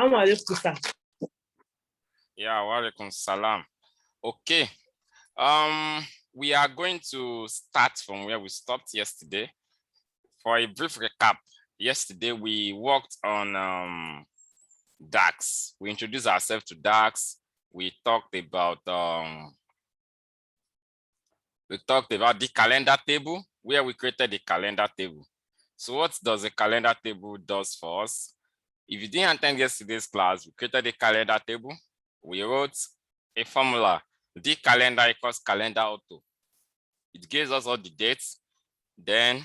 Assalamu alaikum, sir. Yeah, walaikum salam. Okay. We are going to start from where we stopped yesterday. For a brief recap, yesterday we worked on DAX. We introduced ourselves to DAX. We talked about the calendar table, where we created a calendar table. So what does a calendar table does for us? If you didn't attend yesterday's class, we created a calendar table. We wrote a formula, the calendar equals calendar auto. It gives us all the dates. Then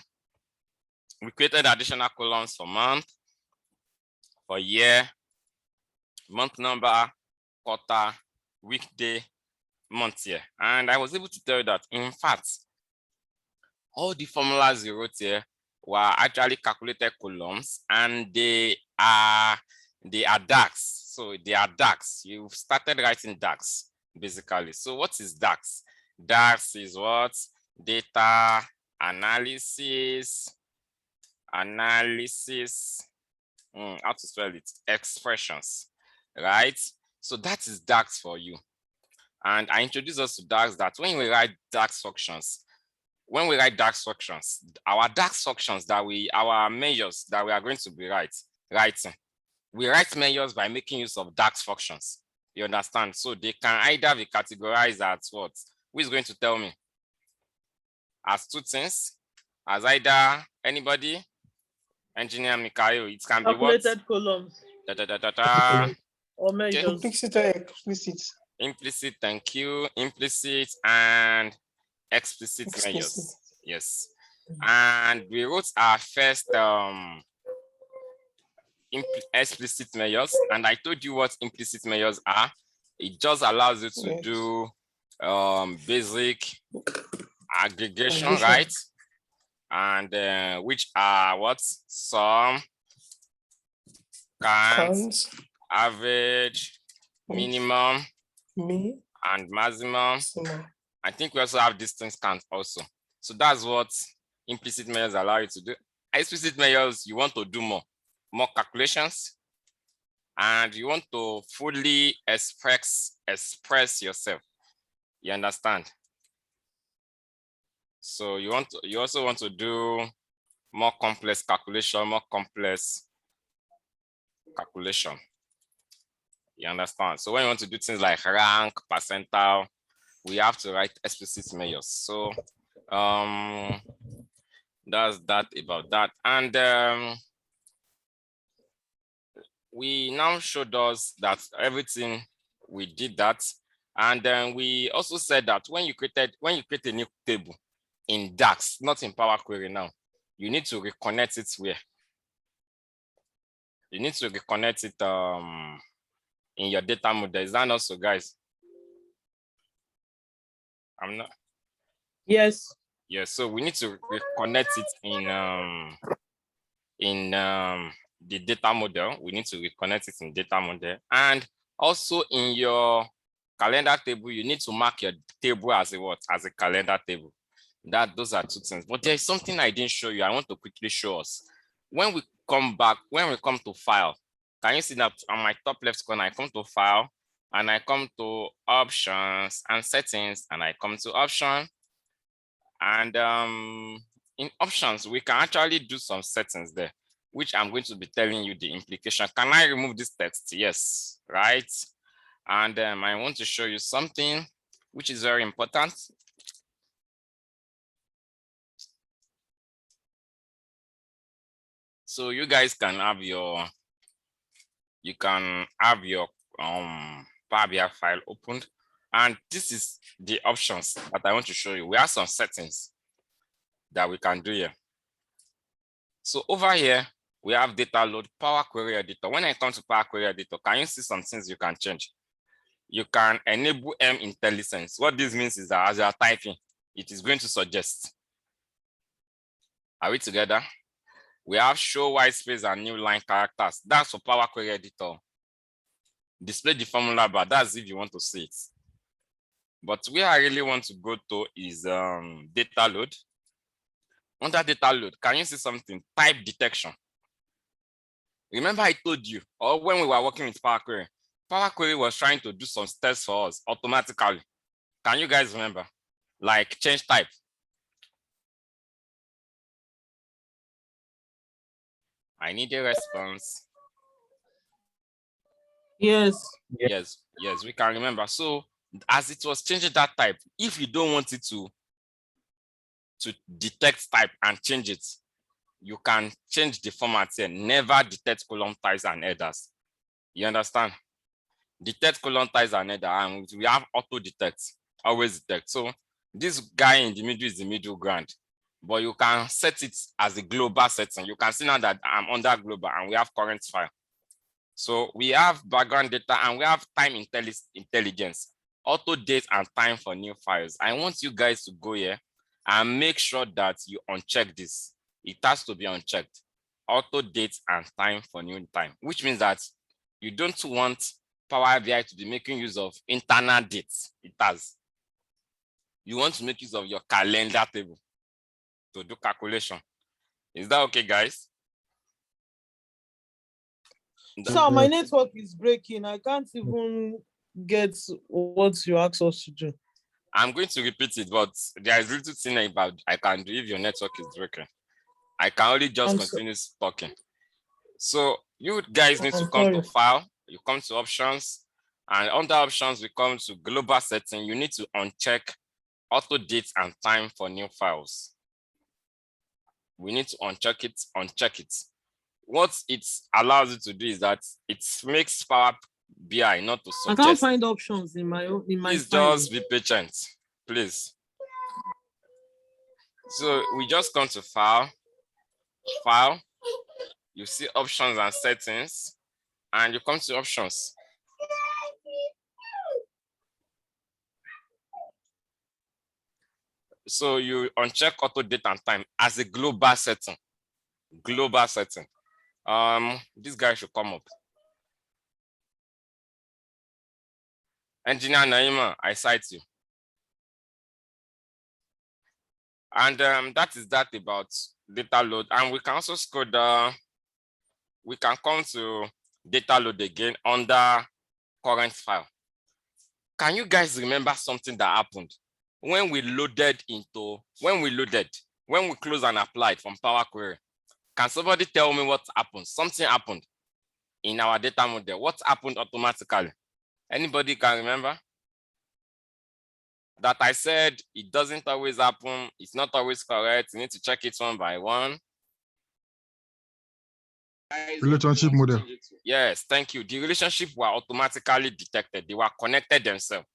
we created additional columns for month, for year, month number, quarter, weekday, month year. And I was able to tell you that, in fact, all the formulas you wrote here were actually calculated columns, and they are DAX. So they are DAX. You've started writing DAX, basically. So what is DAX? DAX is what? Data analysis, how to spell it? Expressions, right? So that is DAX for you. And I introduced us to DAX that when we write DAX functions, our DAX functions our measures that we are going to be writing, we write measures by making use of DAX functions. You understand? So they can either be categorized as what? Who is going to tell me? As two things, as either anybody, Engineer Mikhail, it can be what? Calculated columns. Or measures. Okay. Implicit or explicit? Implicit, thank you. Implicit and explicit measures. Yes. And we wrote our first explicit measures, and I told you what implicit measures are. It just allows you to do basic aggregation, right? And which are what? Sum, count, average, minimum, and maximum. I think we also have distance count also. So that's what implicit measures allow you to do. Explicit measures, you want to do more calculations, and you want to fully express yourself. You understand? So you also want to do more complex calculation, You understand? So when you want to do things like rank, percentile, we have to write explicit measures. So that's that about that. And we now showed us that everything we did that. And then we also said that when you create a new table in DAX, not in Power Query now, you need to reconnect it where? You need to reconnect it in your data model. Is that not so, guys? I'm not. Yes. Yes. So we need to reconnect it in the data model. We need to reconnect it in data model, and also in your calendar table, you need to mark your table as a what? As a calendar table. Those are two things. But there's something I didn't show you. I want to quickly show us. When we come to file, can you see that on my top left corner? I come to file, and I come to options and settings, and I come to option. And in options, we can actually do some settings there, which I'm going to be telling you the implication. Can I remove this text? Yes, right? And I want to show you something which is very important. So you guys can have your Power BI file opened, and this is the options that I want to show you. We have some settings that we can do here. So over here, we have data load, Power Query Editor. When I come to Power Query Editor, can you see some things you can change? You can enable M IntelliSense. What this means is that as you are typing, it is going to suggest. Are we together? We have show white space and new line characters. That's for Power Query Editor. Display the formula bar. That's if you want to see it. But where I really want to go to is data load. Under data load, can you see something? Type detection. Remember I told you, or when we were working with Power Query was trying to do some steps for us automatically. Can you guys remember? Like change type. I need a response. Yes. Yes, we can remember. So as it was changing that type, if you don't want it to detect type and change it, you can change the format here. Never detect column ties and headers. You understand? Detect column ties and header, and we have auto detect, always detect. So this guy in the middle is the middle ground, but you can set it as a global setting. You can see now that I'm under global and we have current file. So we have background data and we have time intelligence, auto date and time for new files. I want you guys to go here and make sure that you uncheck this. It has to be unchecked. Auto date and time for new time, which means that you don't want Power BI to be making use of internal dates. It has. You want to make use of your calendar table to do calculation. Is that okay, guys? So my network is breaking. I can't even get what you asked us to do. I'm going to repeat it, but there is little thing about I can do if your network is breaking. I can only just continue talking. So you guys need to come to file, you come to options, and under options, we come to global setting. You need to uncheck auto date and time for new files. We need to uncheck it. What it allows you to do is that it makes Power BI not to suggest. I can't find options in my Please file. just be patient, please. So we just come to file, you see options and settings, and you come to options. So you uncheck auto date and time as a global setting. This guy should come up. Engineer Naima, I cite you. And that is that about data load. And we can also scroll down. We can come to data load again under current file. Can you guys remember something that happened when we closed and applied from Power Query? Can somebody tell me what happened? Something happened in our data model. What happened automatically? Anybody can remember? That I said it doesn't always happen. It's not always correct. You need to check it one by one. Relationship model. Yes, thank you. The relationship were automatically detected. They were connected themselves.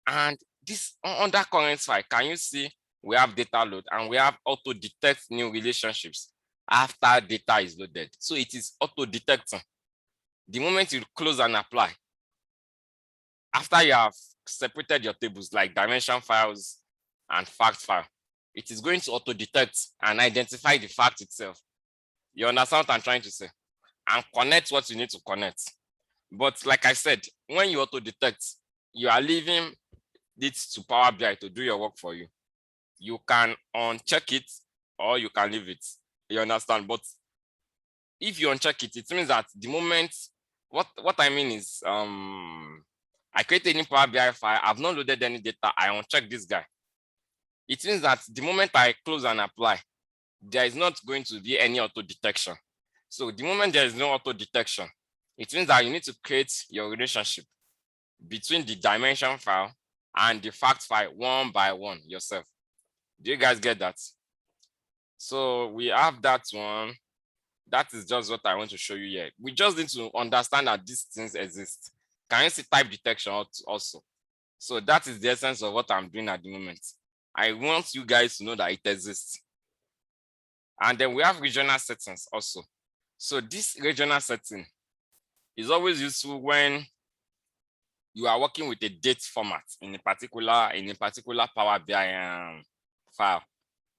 And this under current file, can you see we have data load and we have auto detect new relationships after data is loaded. So it is auto detecting. The moment you close and apply, after you have separated your tables like dimension files and fact file, it is going to auto detect and identify the fact itself. You understand what I'm trying to say? And connect what you need to connect. But like I said, when you auto detect, you are leaving it to Power BI to do your work for you. You can uncheck it or you can leave it. You understand? But if you uncheck it, it means that the moment, what I mean is, I created a new Power BI file, I've not loaded any data, I uncheck this guy. It means that the moment I close and apply, there is not going to be any auto detection. So the moment there is no auto detection, it means that you need to create your relationship between the dimension file and the fact file one by one yourself. Do you guys get that? So we have that one. That is just what I want to show you here. We just need to understand that these things exist. Can you see type detection also? So that is the essence of what I'm doing at the moment. I want you guys to know that it exists. And then we have regional settings also. So this regional setting is always useful when you are working with a date format in a particular Power BI file.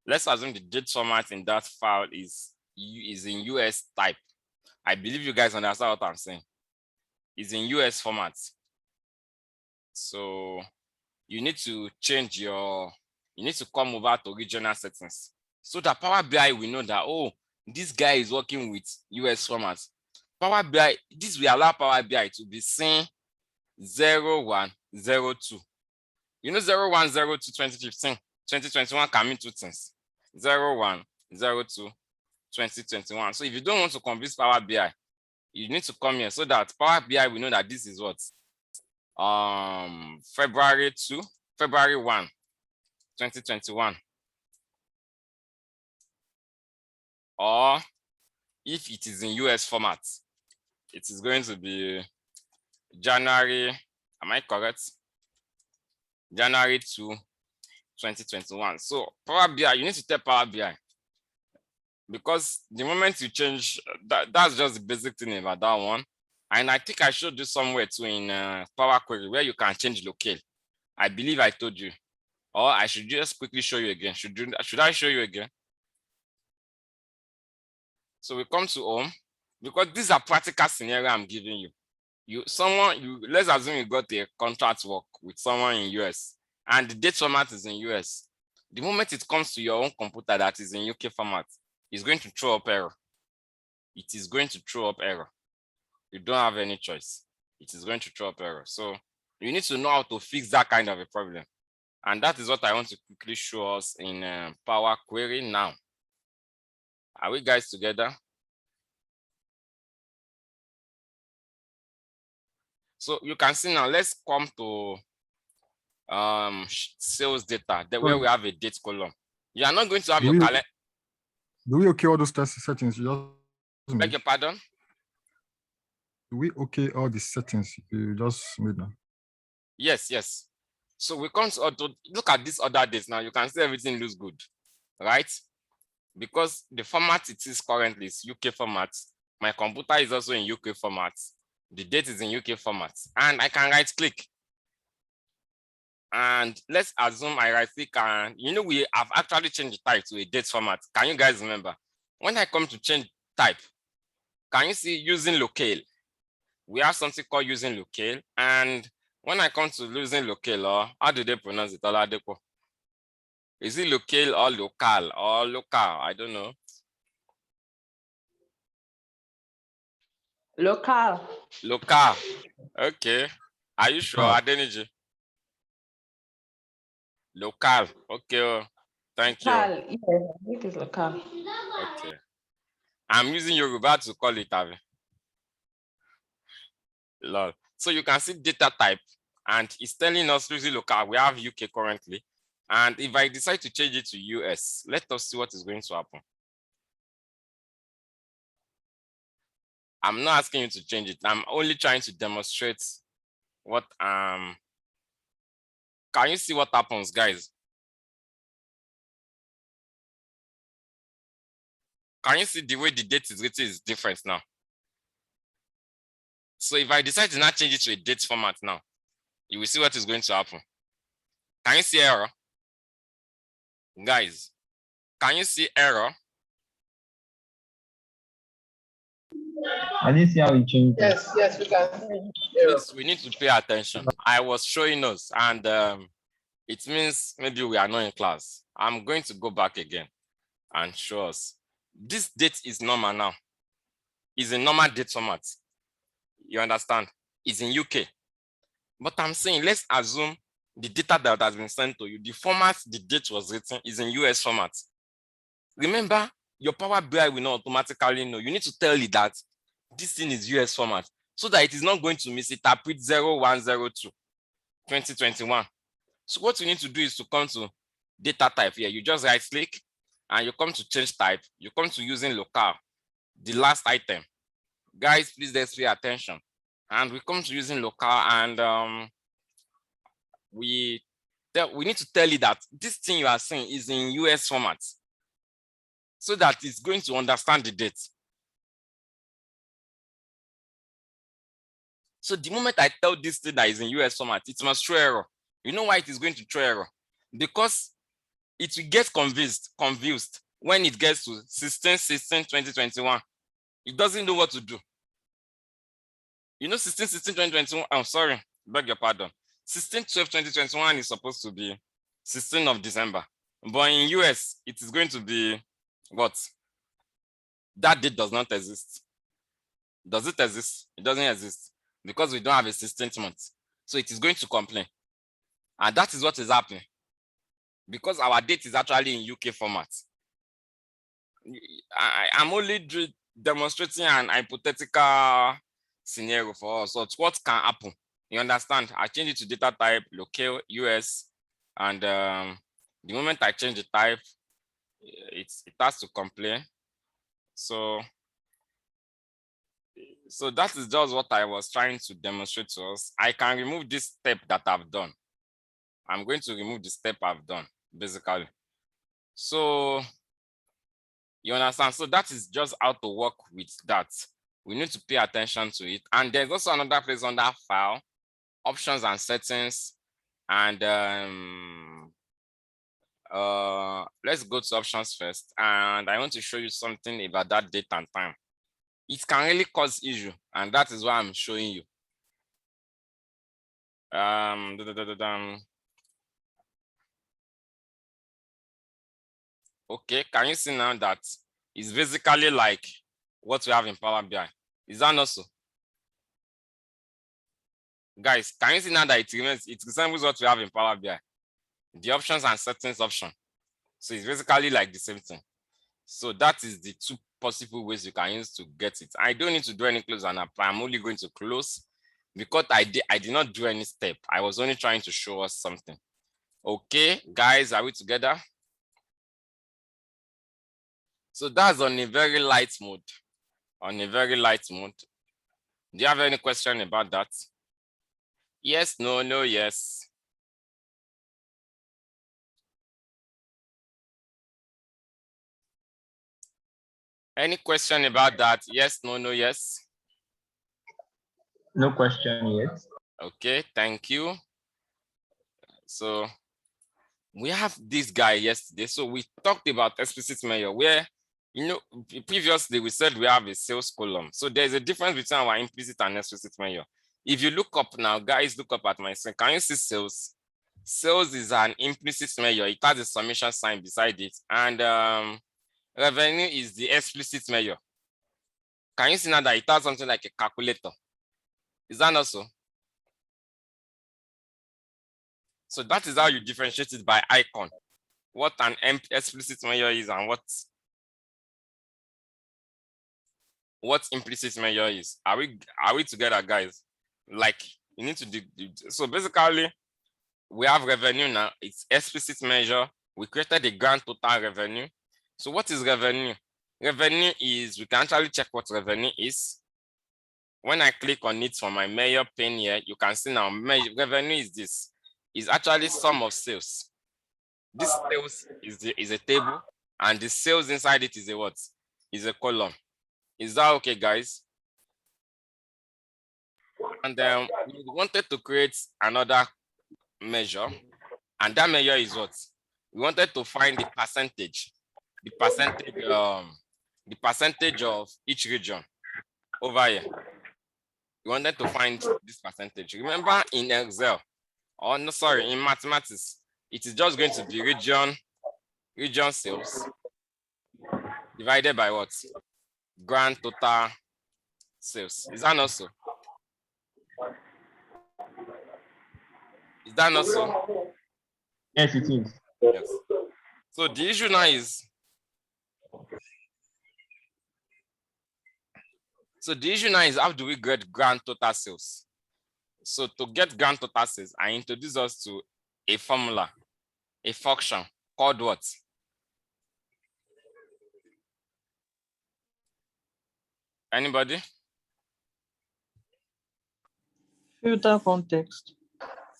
Let's assume the date format in that file is in US type. I believe you guys understand what I'm saying. It's in US format. So you need to you need to come over to regional settings so that Power BI will know that, oh, This guy is working with US formats. Power BI, this will allow Power BI to be seen 0102. You know 0102 2015, 2021 can mean two things. 0102 2021. So if you don't want to convince Power BI, you need to come here so that Power BI will know that this is what February 1, 2021. Or if it is in US format, it is going to be January, am I correct? January 2, 2021. So Power BI, you need to tell Power BI, because the moment you change, that's just the basic thing about that one. And I think I showed you somewhere too in Power Query where you can change locale. I believe I told you, or I should just quickly show you again. Should I show you again? So we come to home, because these are practical scenario I'm giving you. Let's assume you got a contract work with someone in US and the date format is in US. The moment it comes to your own computer that is in UK format, it's going to throw up error. It is going to throw up error. You don't have any choice. It is going to throw up error. So you need to know how to fix that kind of a problem. And that is what I want to quickly show us in Power Query now. Are we guys together? So you can see now, let's come to sales data, where we have a date column. You are not going to have your calendar. Do we okay all those settings? Beg your pardon? Do we okay all the settings you just made now? Yes. So we come to look at this other dates now. You can see everything looks good, right? Because the format it is currently is UK format. My computer is also in UK format. The date is in UK format, and I can right click. And let's assume I right click, and we have actually changed the type to a date format. Can you guys remember? When I come to change type, can you see using locale? We have something called using locale, and when I come to using locale, or how do they pronounce it? Is it locale or local or local? I don't know. Local. Local. Okay. Are you sure, Adeniji? Local. Okay. Thank you. Local. Yes, I think it's local. Okay. I'm using Yoruba to call it Ave. Lord. So you can see data type, and it's telling us using local. We have UK currently. And if I decide to change it to US, let us see what is going to happen. I'm not asking you to change it. I'm only trying to demonstrate what can you see what happens, guys? Can you see the way the date is written is different now? So if I decide to not change it to a date format now, you will see what is going to happen. Can you see error? Guys, can you see error? I didn't see how it changed. Yes, we can. Please, we need to pay attention. I was showing us, and it means maybe we are not in class. I'm going to go back again and show us. This date is normal now. It's a normal date format. You understand? It's in UK. But I'm saying, let's assume the data that has been sent to you, the format the date was written is in US format. Remember, your Power BI will not automatically know. You need to tell it that this thing is US format so that it is not going to misinterpret 0102 2021. So what you need to do is to come to data type here. You just right click and you come to change type. You come to using local, the last item. Guys, please let's pay attention. And we come to using local, and we need to tell you that this thing you are saying is in US format so that it's going to understand the date. So the moment I tell this thing that is in US format, it must throw error. You know why it is going to throw error? Because it will get confused when it gets to 16/16/2021. It doesn't know what to do. You know, 16/16/2021, I'm sorry, beg your pardon. 16/12/2021 is supposed to be 16th of December. But in US, it is going to be what? that date does not exist. Does it exist? It doesn't exist because we don't have a 16th month. So it is going to complain. And that is what is happening. Because our date is actually in UK format. I'm only demonstrating an hypothetical scenario for us. So it's what can happen. You understand? I change it to data type, local, US, and the moment I change the type, it has to complain. So that is just what I was trying to demonstrate to us. I can remove this step that I've done. I'm going to remove the step I've done, basically. So you understand? So that is just how to work with that. We need to pay attention to it. And there's also another place on that file, options and settings. And let's go to options first. And I want to show you something about that date and time. It can really cause issue, and that is why I'm showing you. Okay, can you see now that it's basically like what we have in Power BI? Is that not so? Guys, can you see now that it resembles what we have in Power BI? The options and settings option. So it's basically like the same thing. So that is the two possible ways you can use to get it. I don't need to do any close and apply. I'm only going to close because I did not do any step. I was only trying to show us something. Okay, guys, are we together? So that's on a very light mode. On a very light mode. Do you have any question about that? Yes, no, no, yes. Any question about that? Yes, no, no, yes. No question yet. Okay, thank you. So we have this guy yesterday. So we talked about explicit measure where, you know, previously we said we have a sales column. So there's a difference between our implicit and explicit measure. If you look up now, guys, look up at my screen. Can you see sales? Sales is an implicit measure. It has a summation sign beside it. And revenue is the explicit measure. Can you see now that it has something like a calculator? Is that not so? So that is how you differentiate it by icon. What an explicit measure is and what implicit measure is. Are we together, guys? Like you need to do. So basically, we have revenue now. It's explicit measure. We created the grand total revenue. So what is revenue? Revenue is, we can actually check what revenue is. When I click on it from my measure pane here, you can see now revenue is this. Is actually sum of sales. This sales is a table, and the sales inside it is a what? Is a column. Is that okay, guys? And then we wanted to create another measure, and that measure is what? We wanted to find the percentage of each region over here. We wanted to find this percentage. Remember in Excel, or no, sorry, in mathematics, it is just going to be region sales divided by what? Grand total sales. Is that not so? Is that not so? Yes, it is. Yes. So the issue now is, how do we get grand total sales? So to get grand total sales, I introduce us to a formula, a function called what? Anybody? Filter context.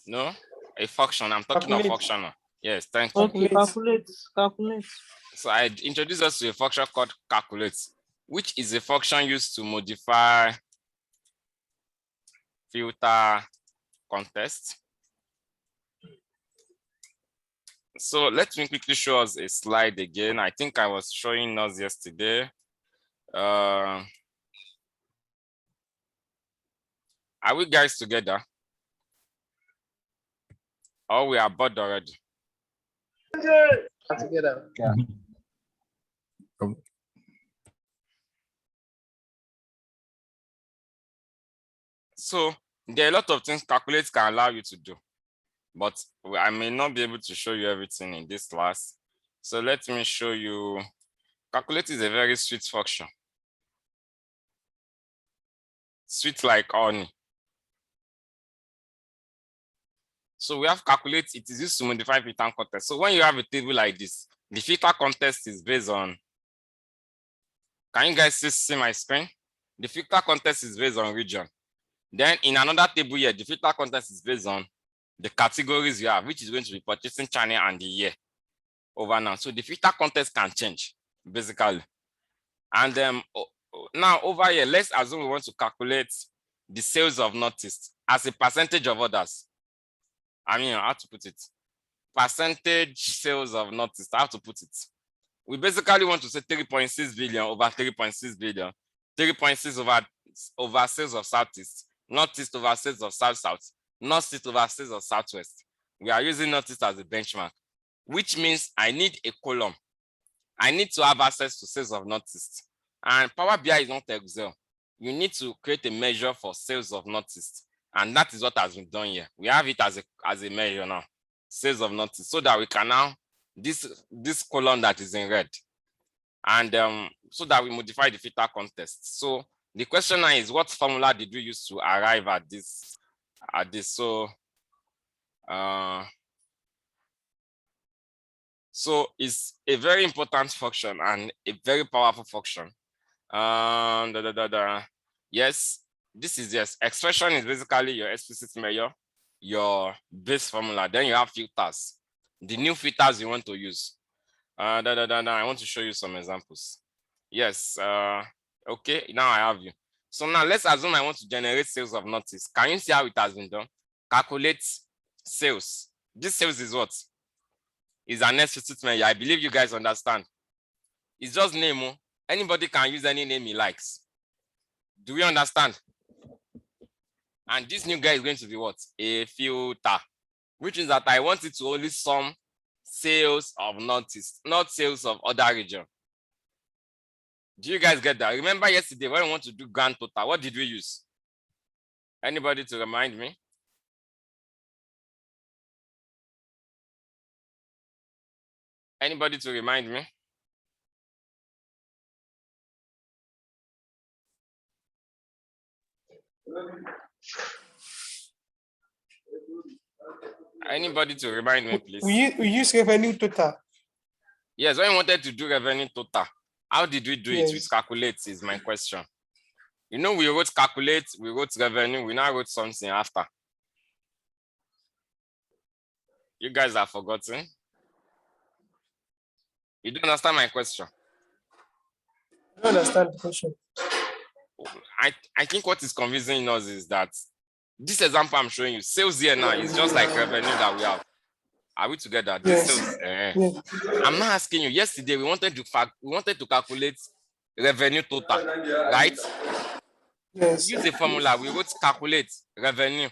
No? A function. I'm talking of Calculate. function now. Yes, thank you. Okay, calculate. So I introduce us to a function called calculate, which is a function used to modify filter context. So let me quickly show us a slide again. I think I was showing us yesterday. Are we guys together? Or we are bored already? Together. Yeah. So there are a lot of things calculate can allow you to do, but I may not be able to show you everything in this class. So let me show you. Calculate is a very sweet function. Sweet like honey. So we have calculate, it is used to modify filter context. So when you have a table like this, the filter context is based on, can you guys see my screen? The filter context is based on region. Then in another table here, the filter context is based on the categories you have, which is going to be purchasing channel and the year over now. So the filter context can change, basically. And now over here, let's assume we want to calculate the sales of noticed as a percentage of others. I mean, how to put it? Percentage sales of noticed, how to put it? We basically want to say 3.6 billion over 3.6 billion, 3.6 over sales of Southeast, Northeast over sales of South-South, Northeast over sales of Southwest. We are using Northeast as a benchmark, which means I need a column. I need to have access to sales of Northeast. And Power BI is not Excel. You need to create a measure for sales of Northeast. And that is what has been done here. We have it as a measure now, sales of Northeast, so that we can now, this column that is in red, and so that we modify the filter context. So the question now is, what formula did we use to arrive at this? So it's a very important function and a very powerful function. Yes, this is expression is basically your explicit measure, your base formula. Then you have filters, the new filters you want to use. I want to show you some examples. Yes. Okay, now I have you. So now let's assume I want to generate sales of notice. Can you see how it has been done? Calculate sales. This sales is what? Is an explicit measure. I believe you guys understand. It's just name. Anybody can use any name he likes. Do we understand? And this new guy is going to be what? A filter, which is that I want it to only sum sales of notice, not sales of other region. Do you guys get that? Remember yesterday when we want to do grand total, what did we use? Anybody to remind me? Anybody to remind me? Anybody to remind me, please? We use revenue total. Yes, when we wanted to do revenue total, how did we do it Yes. with calculate is my question. You know, we wrote calculate, we wrote revenue, we now wrote something after. You guys have forgotten? You don't understand my question? I don't understand the question. I think what is confusing us is that this example I'm showing you, sales here now is just like revenue that we have. Are we together? This Yes. sales, Yes. I'm not asking you. Yesterday we wanted to calculate revenue total, right? Yes. We use a formula. We wrote calculate revenue.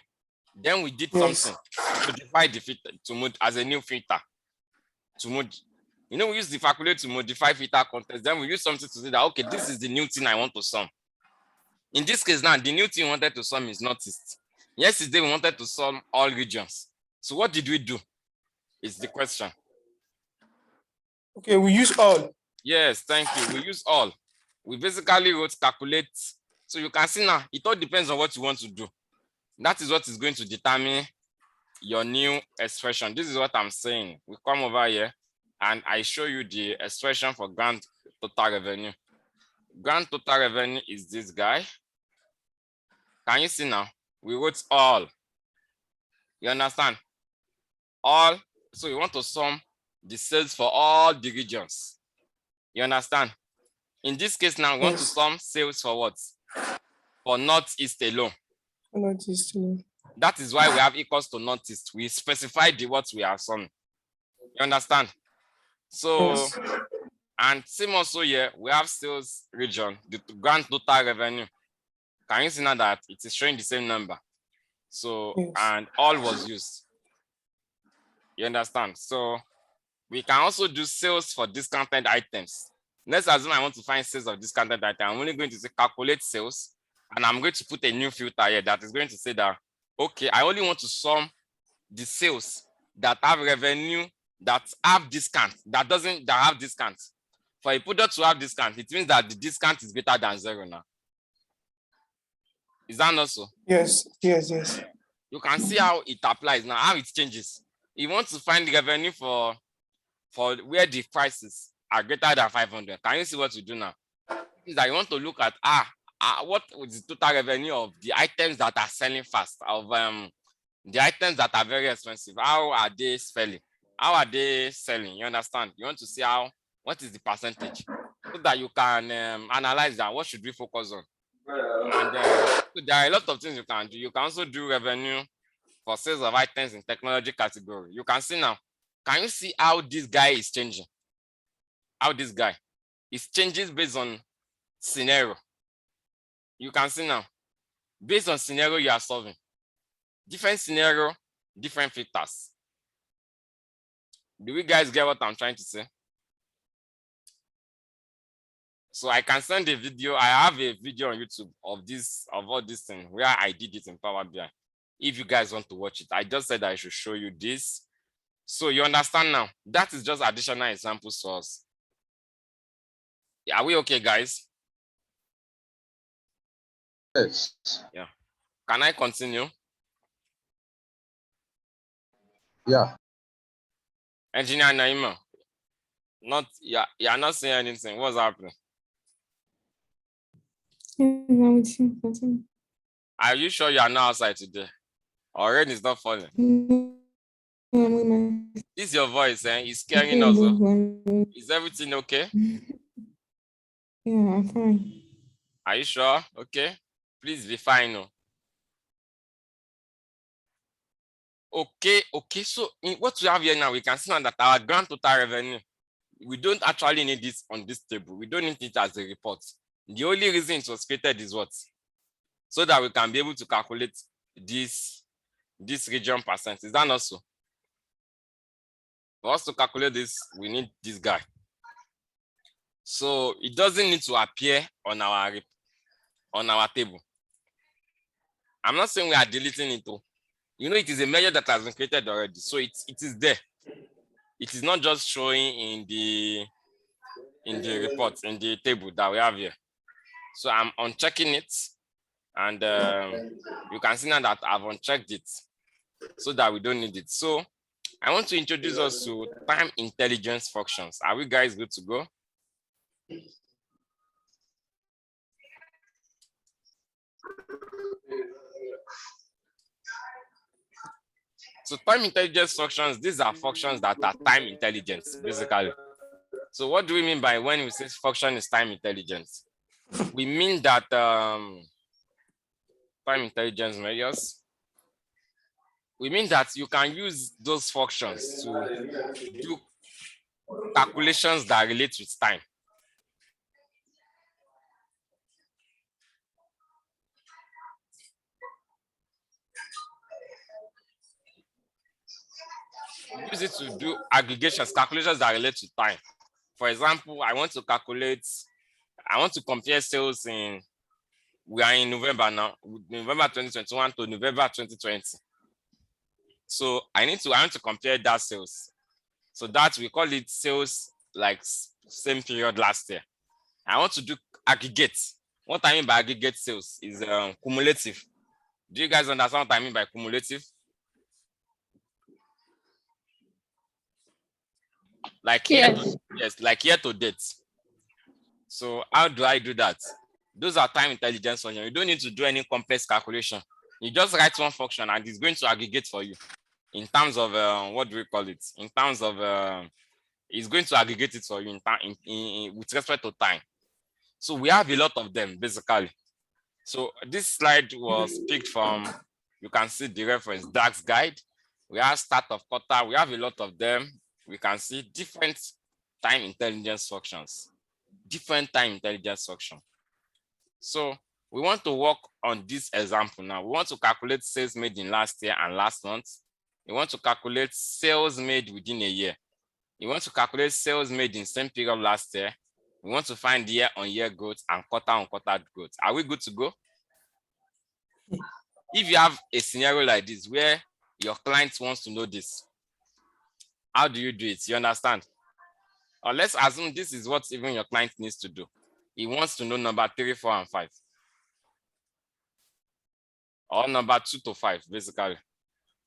Then we did Yes. something to modify the filter as a new filter. You know, we use the calculate to modify filter context. Then we use something to say that okay, this is the new thing I want to sum. In this case now, the new thing we wanted to sum is noticed. Yesterday we wanted to sum all regions. So what did we do? Is the question. Okay, we use all. Yes, thank you. We use all. We basically wrote calculate. So you can see now, it all depends on what you want to do. That is what is going to determine your new expression. This is what I'm saying. We come over here and I show you the expression for grand total revenue. Grand total revenue is this guy. Can you see now? We wrote all. You understand? All. So you want to sum the sales for all the regions. You understand? In this case now, we want to sum sales for what? For Northeast alone. Northeast. That is why we have equals to Northeast. We specify the what we are summing. You understand? So, Yes. and same also here, we have sales region, the grand total revenue. Can you see now that it is showing the same number? So, Yes. and all was used. You understand? So we can also do sales for discounted items. Let's assume I want to find sales of discounted item. I'm only going to say calculate sales And I'm going to put a new filter here that is going to say that, okay, I only want to sum the sales that have revenue that have discount, that have discount. For a product to have discount, it means that the discount is greater than 0 now. Is that not so? Yes, yes, yes. You can see how it applies now, how it changes. You want to find the revenue for where the prices are greater than 500. Can you see what you do now? Is that you want to look at what is the total revenue of the items that are selling fast, of the items that are very expensive. How are they selling? How are they selling? You understand? You want to see what is the percentage, so that you can analyze that. What should we focus on? And so there are a lot of things you can do. You can also do revenue for sales of items in technology category. You can see now. Can you see how this guy is changing? How this guy is changes based on scenario. You can see now, based on scenario you are solving. Different scenario, different filters. Do you guys get what I'm trying to say? So I can send a video. I have a video on YouTube of all this thing where I did it in Power BI. If you guys want to watch it, I just said I should show you this. So you understand now. That is just additional examples for us. Are we okay, guys? Yes. Yeah. Can I continue? Yeah. Engineer Naima, you're not saying anything. What's happening? Are you sure you are not outside today? Or rain is not falling? This is your voice, eh? It's scaring us. Is everything okay? Yeah, I'm fine. Are you sure? Okay. Please be fine. No? Okay. So in what we have here now, we can see now that our grand total revenue, we don't actually need this on this table. We don't need it as a report. The only reason it was created is what? So that we can be able to calculate this region percent. Is that not so? For us to calculate this, we need this guy. So it doesn't need to appear on our table. I'm not saying we are deleting it. You know, it is a measure that has been created already. So it is there. It is not just showing in the report, in the table that we have here. So I'm unchecking it. And you can see now that I've unchecked it so that we don't need it. So I want to introduce us to time intelligence functions. Are we guys good to go? So time intelligence functions, these are functions that are time intelligence, basically. So what do we mean by when we say function is time intelligence? We mean that time intelligence measures, we mean that you can use those functions to do calculations that relate with time. Use it to do aggregations, calculations that relate to time. For example, I want to compare sales we are in November now, November 2021 to November 2020. So I want to compare that sales. So that we call it sales like same period last year. I want to do aggregate. What I mean by aggregate sales is cumulative. Do you guys understand what I mean by cumulative? Like Yes. like year to date. So how do I do that? Those are time intelligence functions. You don't need to do any complex calculation. You just write one function and it's going to aggregate for you in terms of what do we call it? In terms of it's going to aggregate it for you with respect to time. So we have a lot of them basically. So this slide was picked from, you can see the reference DAX guide. We have start of quarter. We have a lot of them. We can see different time intelligence functions. Different time intelligence function. So we want to work on this example now. We want to calculate sales made in last year and last month. We want to calculate sales made within a year. You want to calculate sales made in same period last year. We want to find year-on-year growth and quarter-on-quarter growth. Are we good to go? If you have a scenario like this where your client wants to know this, how do you do it? You understand? Or let's assume this is what even your client needs to do. He wants to know number 3, 4, and 5. Or number 2 to 5, basically.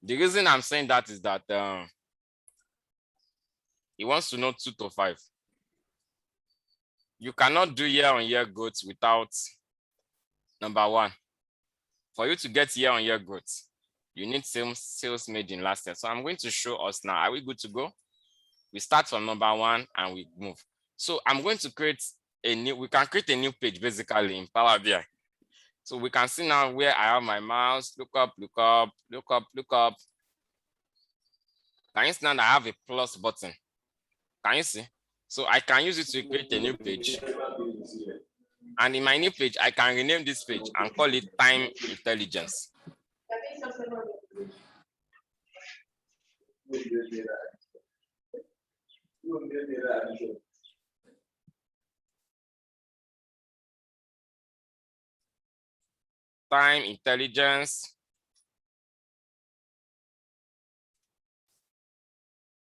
The reason I'm saying that is that he wants to know 2 to 5. You cannot do year-on-year growth without number 1. For you to get year-on-year growth, you need sales made in last year. So I'm going to show us now. Are we good to go? We start from number 1 and we move. So I'm going to create we can create a new page basically in Power BI. So we can see now where I have my mouse, look up, look up, look up, look up. Can you see now that I have a plus button? Can you see? So I can use it to create a new page. And in my new page, I can rename this page and call it Time Intelligence. Time Intelligence.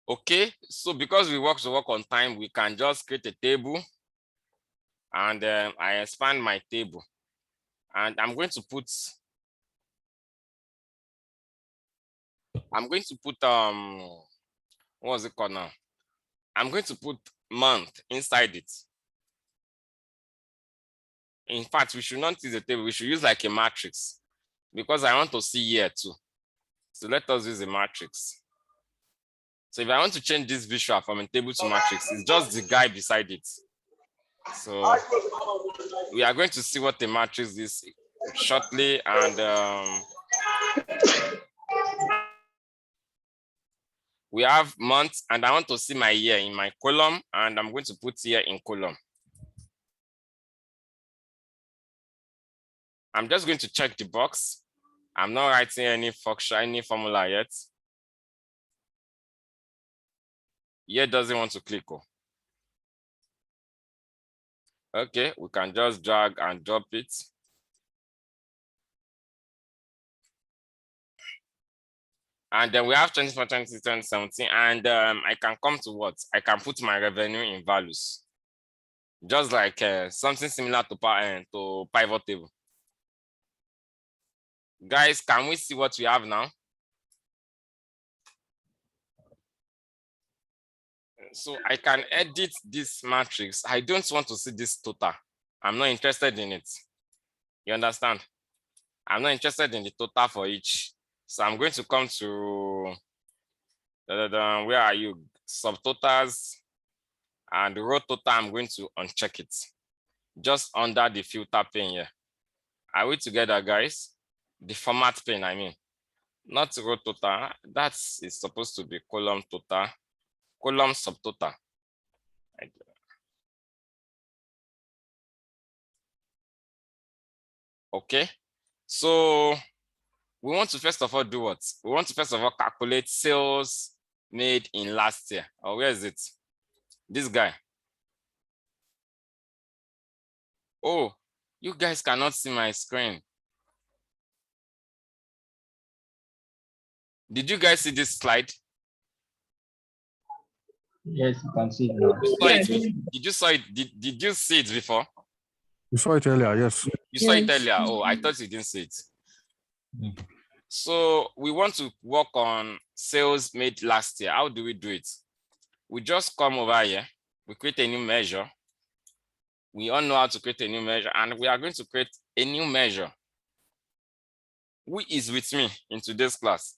Okay, so because we work on time, we can just create a table and I expand my table and I'm going to put what's it called now? I'm going to put month inside it. In fact, we should not use a table, we should use like a matrix because I want to see year too. So let us use a matrix. So if I want to change this visual from a table to matrix, it's just the guy beside it. So we are going to see what the matrix is shortly, and we have months, and I want to see my year in my column, and I'm going to put year in column. I'm just going to check the box. I'm not writing any function, any formula yet. Year doesn't want to click. Oh. Okay, we can just drag and drop it. And then we have 2020, 2017, and I can come to what? I can put my revenue in values. Just like something similar to pivot table. Guys, can we see what we have now? So I can edit this matrix. I don't want to see this total. I'm not interested in it. You understand? I'm not interested in the total for each. So I'm going to come to, where are you? Subtotals and row total, I'm going to uncheck it. Just under the filter pane here. Are we together, guys? The format pane, I mean. Not row total, that is supposed to be column total, column subtotal. Okay, so we want to first of all do what? We want to first of all calculate sales made in last year. Or where is it? This guy. Oh, you guys cannot see my screen. Did you guys see this slide? Yes, you can see it now. You saw it. Did you saw it? Did you see it before? You saw it earlier, yes. You saw it Yes. earlier. Oh, I thought you didn't see it. Mm. So we want to work on sales made last year. How do we do it? We just come over here. We create a new measure. We all know how to create a new measure, and we are going to create a new measure. Who is with me in today's class?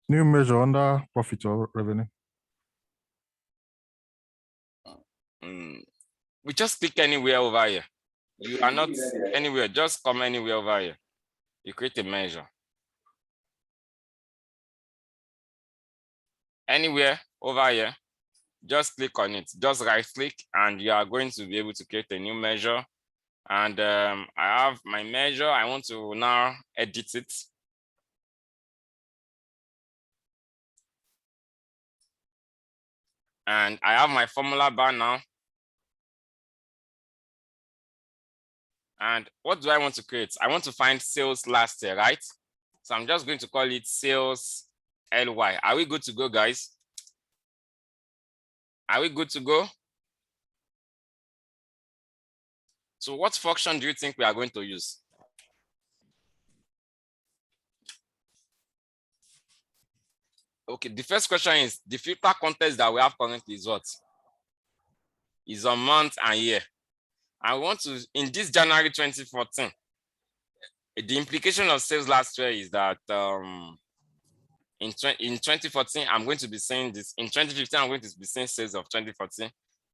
New measure under profit or revenue. We just click anywhere over here. You are not anywhere, just come anywhere over here. You create a measure. Anywhere over here, just click on it. Just right click and you are going to be able to create a new measure. And I have my measure. I want to now edit it. And I have my formula bar now. And what do I want to create? I want to find sales last year, right? So I'm just going to call it sales LY. Are we good to go, guys? Are we good to go? So what function do you think we are going to use? Okay, the first question is the filter context that we have currently is what? Is on month and year. I want to, in this January 2014, the implication of sales last year is that in 2014, I'm going to be saying this. In 2015, I'm going to be saying sales of 2014.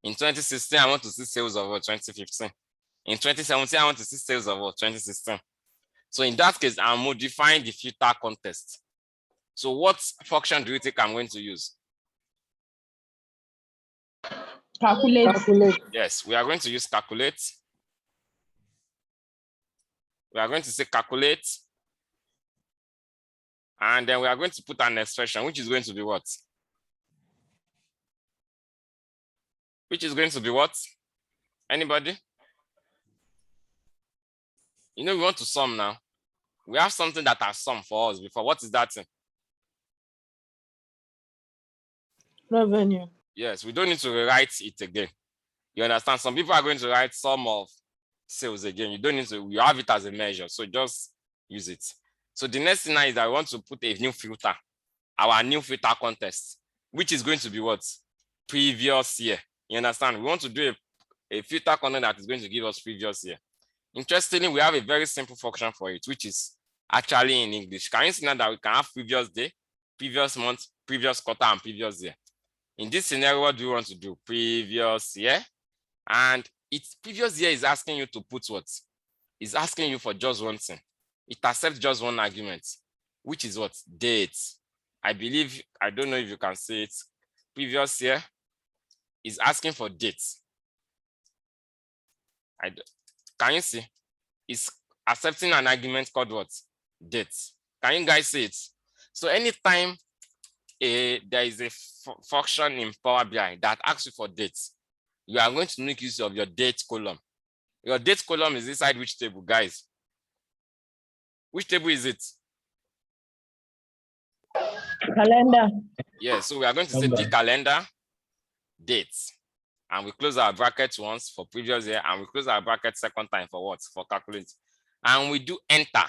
In 2016, I want to see sales of 2015. In 2017, I want to see sales of 2016. So in that case, I'm modifying the filter context. So what function do you think I'm going to use? Calculate. Yes, we are going to use calculate. We are going to say calculate. And then we are going to put an expression, which is going to be what? Which is going to be what? Anybody? You know, we want to sum now. We have something that has sum for us before. What is that thing? Revenue. Yes, we don't need to rewrite it again. You understand? Some people are going to write sum of sales again. You don't need to, you have it as a measure. So just use it. So the next thing now is that we want to put a new filter, our new filter context, which is going to be what? Previous year. You understand? We want to do a filter content that is going to give us previous year. Interestingly, we have a very simple function for it, which is actually in English. Can you see now that we can have previous day, previous month, previous quarter, and previous year? In this scenario, what do you want to do? Previous year. And its previous year is asking you to put what? It's asking you for just one thing. It accepts just one argument, which is what? Date. I believe, I don't know if you can see it. Previous year is asking for dates. Can you see? It's accepting an argument called what? Dates. Can you guys see it? So anytime there is a function in Power BI that asks you for dates, you are going to make use of your date column. Your date column is inside which table, guys? Which table is it? Calendar. Yeah, so we are going to say the calendar, dates. And we close our bracket once for previous year, and we close our bracket second time for what? For calculate. And we do enter.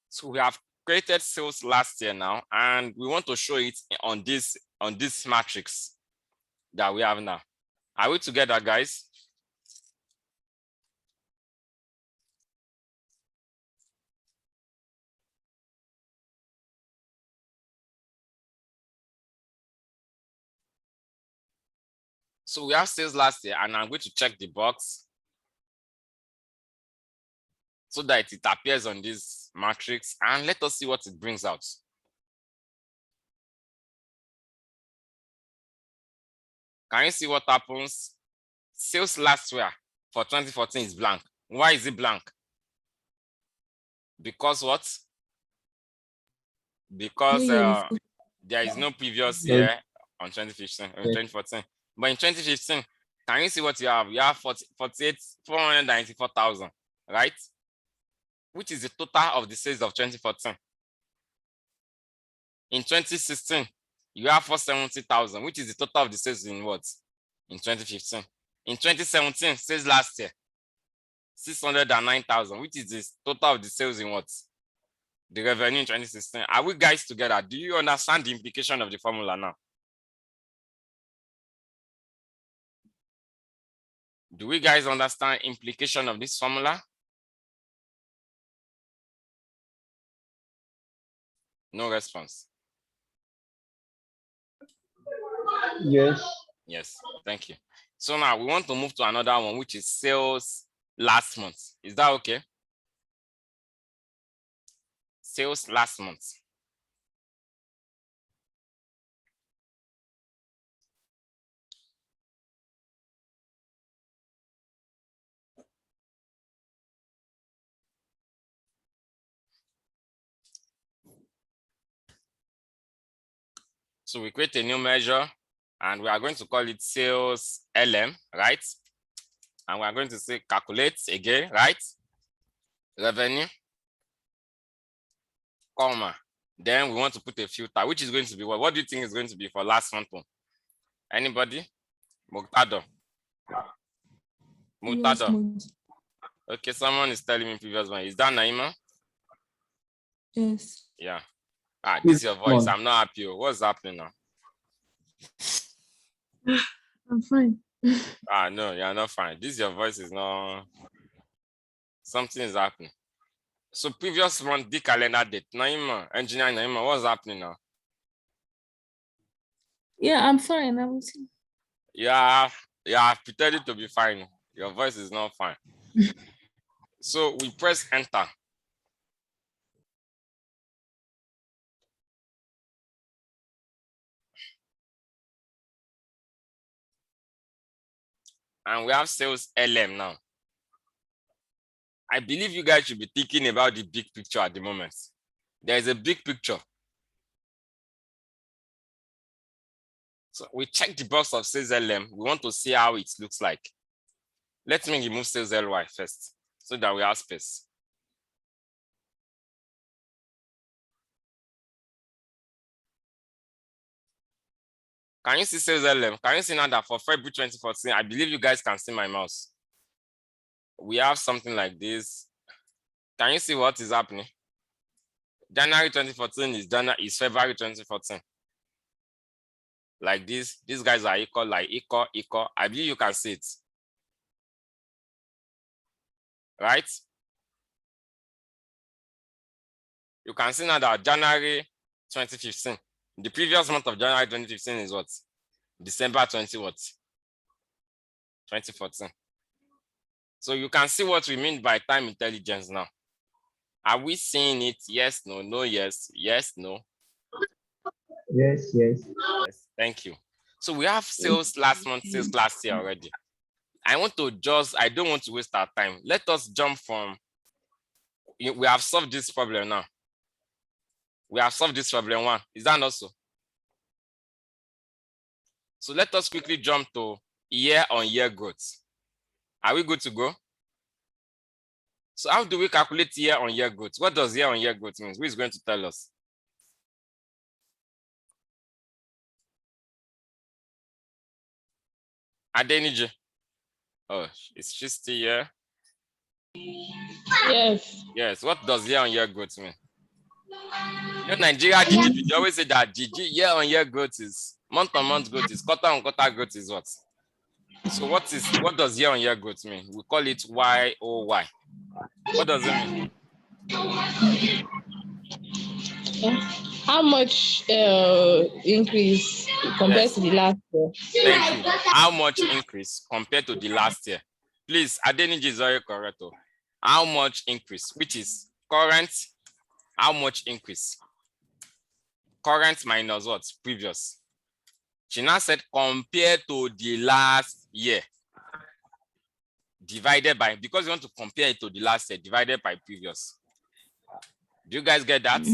So we have created sales last year now, and we want to show it on this matrix that we have now. Are we together, guys? So we have sales last year, and I'm going to check the box so that it appears on this matrix, and let us see what it brings out. Can you see what happens? Sales last year for 2014 is blank. Why is it blank? Because what? Because there is no previous year on 2015 or 2014. But in 2015, can you see what you have? You have 494,000, right? Which is the total of the sales of 2014. In 2016, you have 470,000, which is the total of the sales in what? In 2015. In 2017, sales last year, 609,000, which is the total of the sales in what? The revenue in 2016. Are we guys together? Do you understand the implication of the formula now? Do we guys understand implication of this formula? No response. Yes. Yes, thank you. So now we want to move to another one, which is sales last month. Is that okay? Sales last month. So we create a new measure And we are going to call it sales LM, right? And we are going to say calculate again, right? Revenue, comma. Then we want to put a filter, which is going to be what? What do you think is going to be for last month? Anybody? Murtado. Previous Murtado. month. Okay, someone is telling me previous one. Is that Naima? Yes. Yeah. Ah, this is your voice. I'm not happy. What's happening now? I'm fine. Ah, no, you're not fine. This your voice is not. Something is happening. So previous month, the calendar date. Naima, engineer Naima, what's happening now? Yeah, I'm fine. I'm Yeah, pretending to be fine. Your voice is not fine. So we press enter. And we have sales LM now. I believe you guys should be thinking about the big picture at the moment. There is a big picture. So we check the box of sales LM. We want to see how it looks like. Let me remove sales LY first so that we have space. Can you see sales LM? Can you see now that for February 2014, I believe you guys can see my mouse. We have something like this. Can you see what is happening? January 2014 is February 2014. Like this, these guys are equal, like equal. I believe you can see it. Right? You can see now that January 2015, the previous month of January 2015 is what? December 2014. So you can see what we mean by time intelligence now. Are we seeing it? Yes, no, no, yes, yes, no. Yes, yes. Yes, thank you. So we have sales last month, sales last year already. I don't want to waste our time. Let us jump from, we have solved this problem now. We have solved this problem one. Is that not so? So let us quickly jump to year-on-year growth. Are we good to go? So how do we calculate year-on-year growth? What does year-on-year growth mean? Who is going to tell us? Adeniji. Oh, is she still here? Yes. Yes. What does year-on-year growth mean? You know, Nigeria GDP, they always say that year-on-year growth is month-on-month growth is quarter-on-quarter growth is what? So what does year-on-year growth mean? We call it YOY. What does it mean? How much increase compared Yes. to the last year? Thank you. How much increase compared to the last year? Please, Adeniji is very correct. How much increase, which is current, how much increase? Current minus what? Previous. She now said compared to the last year. Divided by, because you want to compare it to the last year, divided by previous. Do you guys get that?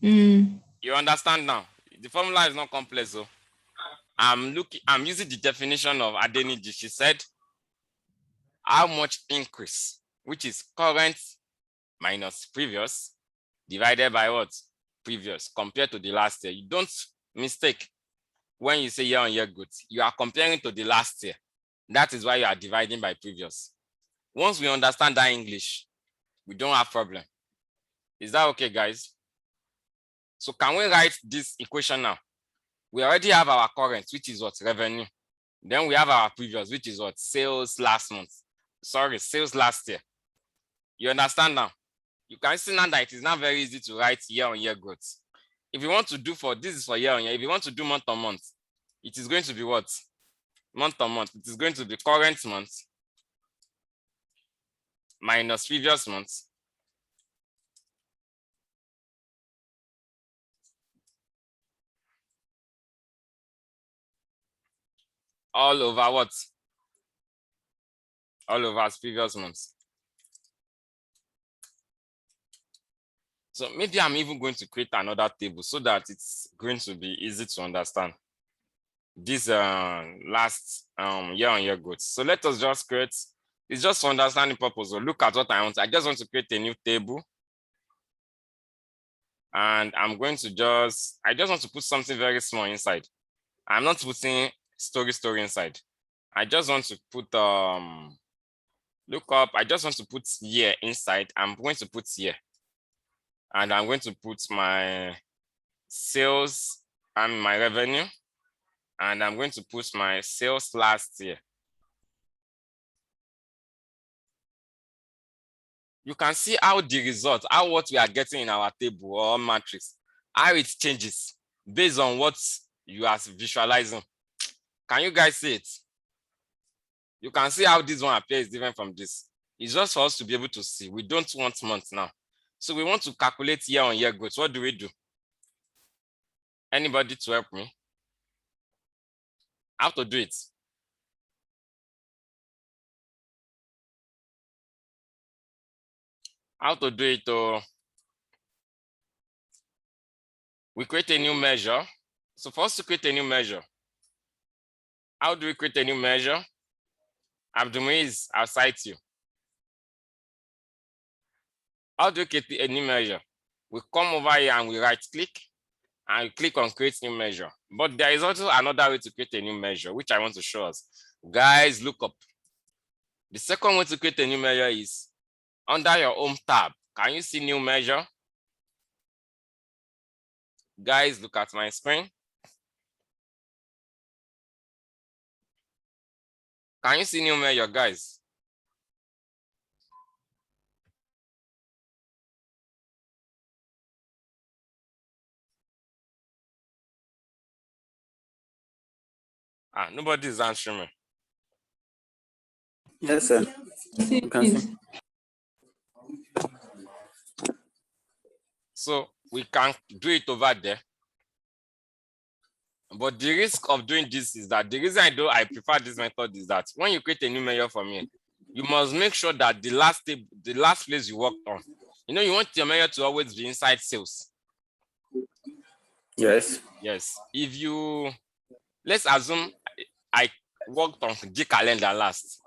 You understand now? The formula is not complex. So I'm using the definition of Adeniji. She said, how much increase, which is current minus previous, divided by what? Previous, compared to the last year. You don't mistake when you say year-on-year growth. You are comparing to the last year. That is why you are dividing by previous. Once we understand that English, we don't have problem. Is that okay, guys? So can we write this equation now? We already have our current, which is what? Revenue. Then we have our previous, which is what? Sales last month. Sorry, sales last year. You understand now? You can see now that it is not very easy to write year-on-year growth. If you want to do this is for year-on-year. If you want to do month-on-month, it is going to be what? Month-on-month. It is going to be current month minus previous month all over what? All over previous months. So maybe I'm even going to create another table so that it's going to be easy to understand this last year-on-year growth. So let us just create, it's just for understanding purpose. So look at what I want. I just want to create a new table. And I'm going to I just want to put something very small inside. I'm not putting story inside. I just want to put, look up, I just want to put year inside. I'm going to put year. And I'm going to put my sales and my revenue. And I'm going to put my sales last year. You can see how the result, how what we are getting in our table or matrix, how it changes based on what you are visualizing. Can you guys see it? You can see how this one appears different from this. It's just for us to be able to see. We don't want months now. So we want to calculate year-on-year growth. What do we do? Anybody to help me? How to do it? How to do it? We create a new measure. So for us to create a new measure, how do we create a new measure? Abdulmuiz, I'll cite you. How do we create a new measure? We come over here and we right click and we click on create new measure. But there is also another way to create a new measure, which I want to show us. Guys, look up. The second way to create a new measure is under your home tab. Can you see new measure? Guys, look at my screen. Can you see new measure, guys? Nobody is answering me. Yes, sir. See, You can see. So we can do it over there. But the risk of doing this is that the reason I prefer this method is that when you create a new measure for me, you must make sure that the last place you worked on, you want your measure to always be inside sales. Yes. Yes. Let's assume I worked on the calendar last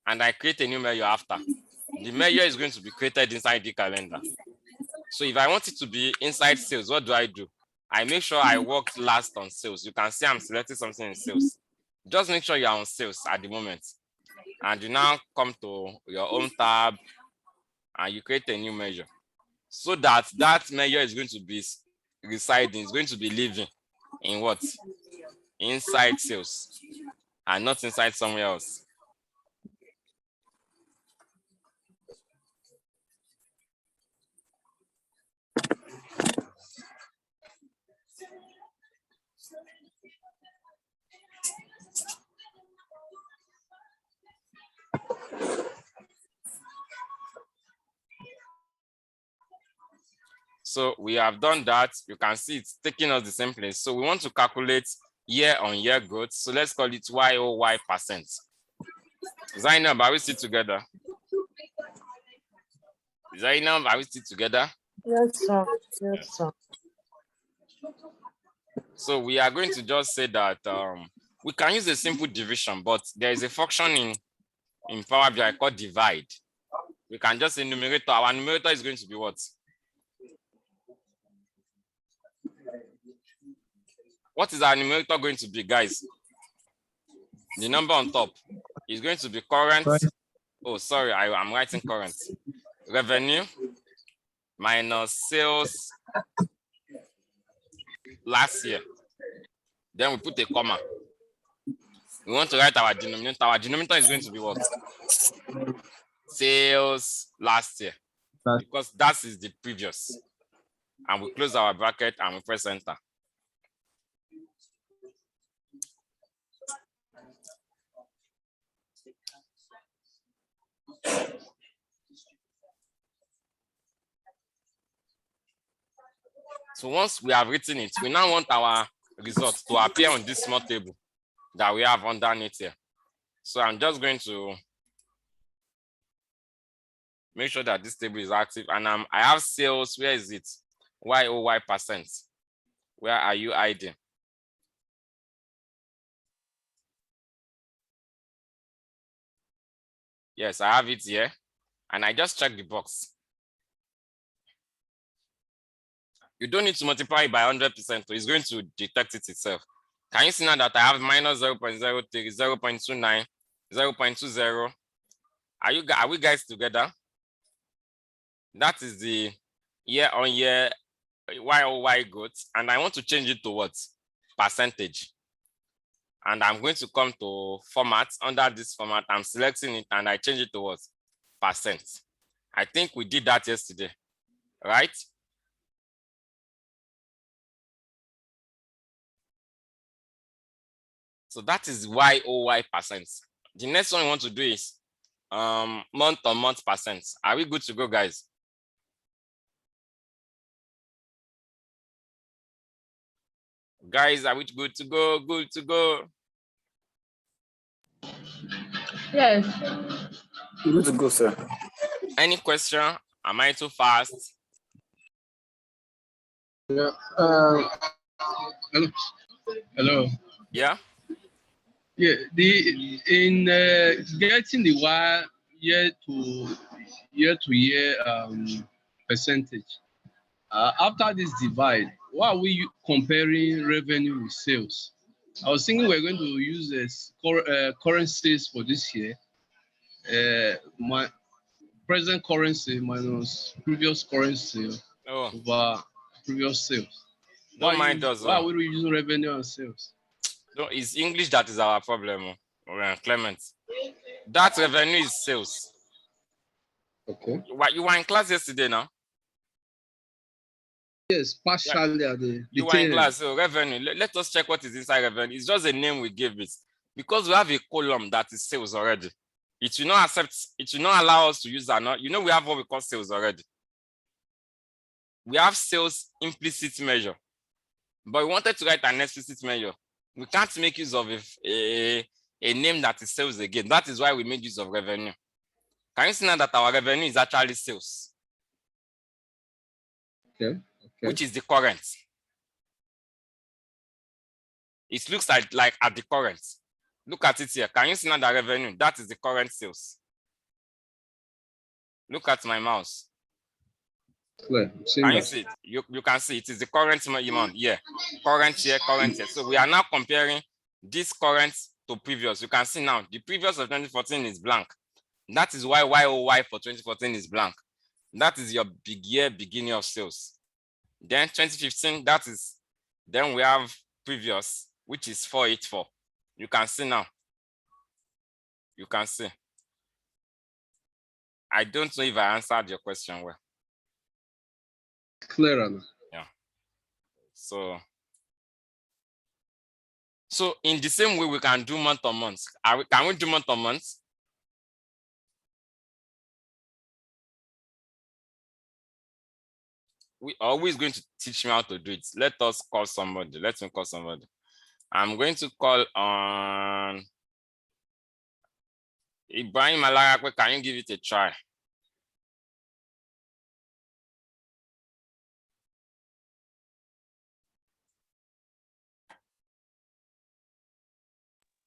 and I create a new measure after. The measure is going to be created inside the calendar. So if I want it to be inside sales, what do? I make sure I worked last on sales. You can see I'm selecting something in sales. Just make sure you're on sales at the moment. And you now come to your home tab and you create a new measure. So that measure is going to be residing, it's going to be living in what? Inside sales and not inside somewhere else. So we have done that. You can see it's taking us the same place. So we want to calculate year-on-year growth. So let's call it YOY%. Zainab, are we still together? Zainab, are we still together? Yes, sir. Yes, sir. So we are going to just say that we can use a simple division, but there is a function in Power BI called divide. We can just say numerator. Our numerator is going to be what? What is our numerator going to be, guys? The number on top is going to be current. Oh, sorry, I'm writing current. Revenue minus sales last year. Then we put a comma. We want to write our denominator. Our denominator is going to be what? Sales last year. Because that is the previous. And we close our bracket and we press enter. So once we have written it, we now want our results to appear on this small table that we have underneath here. So I'm just going to Make sure that this table is active. And I have sales. Where is it? YOY percent. Where are you hiding? Yes, I have it here. And I just check the box. You don't need to multiply it by 100%. It's going to detect it itself. Can you see now that I have minus 0.03, 0.29, 0.20? Are we guys together? That is the year-on-year YOY growth. And I want to change it to what? Percentage. And I'm going to come to format. Under this format, I'm selecting it and I change it to what? Percent. I think we did that yesterday, right? So that is YOY percent. The next one we want to do is month-on-month percent. Are we good to go, guys? Guys, are we good to go? Good to go. Yes. Good to go, sir. Any question? Am I too fast? Yeah. Hello. Hello. Yeah. Yeah, in getting the year to year percentage, after this divide, why are we comparing revenue with sales? I was thinking we're going to use this currencies for this year. My present currency minus previous currency over previous sales. Don't mind us. Why are we using revenue and sales? No, it's English that is our problem, Clement. That revenue is sales. Okay. You were in class yesterday now? Yes, partially Yeah. at the You were in class, so revenue. Let us check what is inside revenue. It's just a name we gave it. Because we have a column that is sales already. It will not accept, it will not allow us to use that. You know, we have what we call sales already. We have sales implicit measure, but we wanted to write an explicit measure. We can't make use of a name that is sales again. That is why we made use of revenue. Can you see now that our revenue is actually sales? Okay. Which is the current. It looks like at the current. Look at it here. Can you see now the revenue? That is the current sales. Look at my mouse. Clear. Can you see it? You can see it is the current amount. Yeah. Current year, current year. So we are now comparing this current to previous. You can see now the previous of 2014 is blank. That is why YOY for 2014 is blank. That is your big year beginning of sales. Then 2015, that is, then we have previous, which is 484. You can see now. You can see. I don't know if I answered your question well. clearer now. Yeah. So in the same way we can do month on month. Can we do month on month? We are always going to teach me how to do it. Let us call somebody. Let me call somebody. I'm going to call on Ibrahim Alarakwe. Can you give it a try?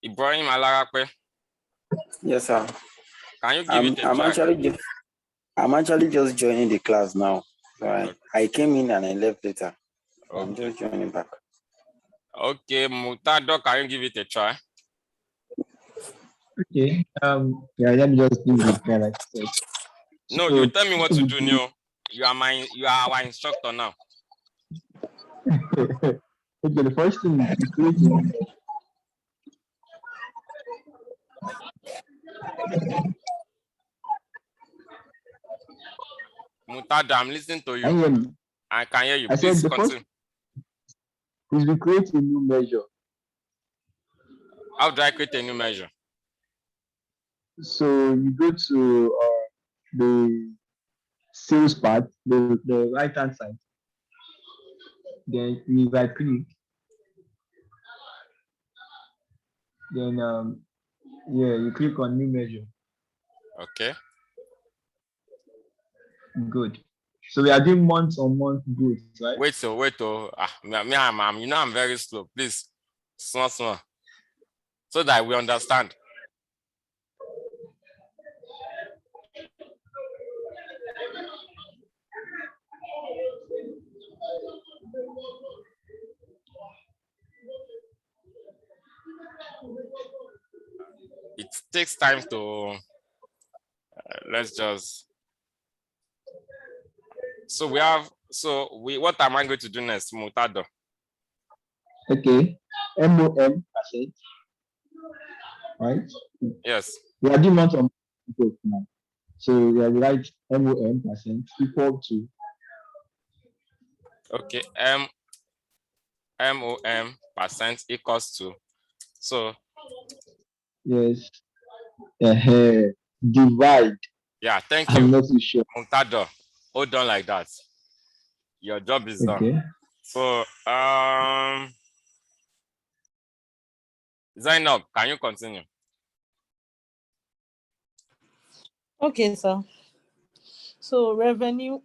Ibrahim Alarakwe. Yes, sir. Can you give it a try? I'm actually just joining the class now. So I came in and I left later. So I'm just joining back. Okay, Mutado, can you give it a try? Okay. Yeah, let me just give it a try. No, you tell me what to do, Neo. You are our instructor now. Okay, the first thing is creating. Mutado, I'm listening to you. Can you hear me? I can hear you. I Please said the continue. first is to create a new measure. How do I create a new measure? So you go to the sales part, the right hand side. Then you right click. Then yeah, you click on new measure. Okay. Good. So we are doing month-on-month growth, right? Wait, I'm very slow. Please, small. So that we understand. It takes time to, let's just, what am I going to do next, Mutado? Okay. MOM percent, right? Yes. We are doing month-on-month growth now. So we are write MOM percent equal to. Okay, MOM percent equals to, so. Yes. Divide. Yeah, thank you. I'm not too sure. Mutado, hold on like that. Your job is done. Okay. So, Zainab, can you continue? Okay, sir. So revenue.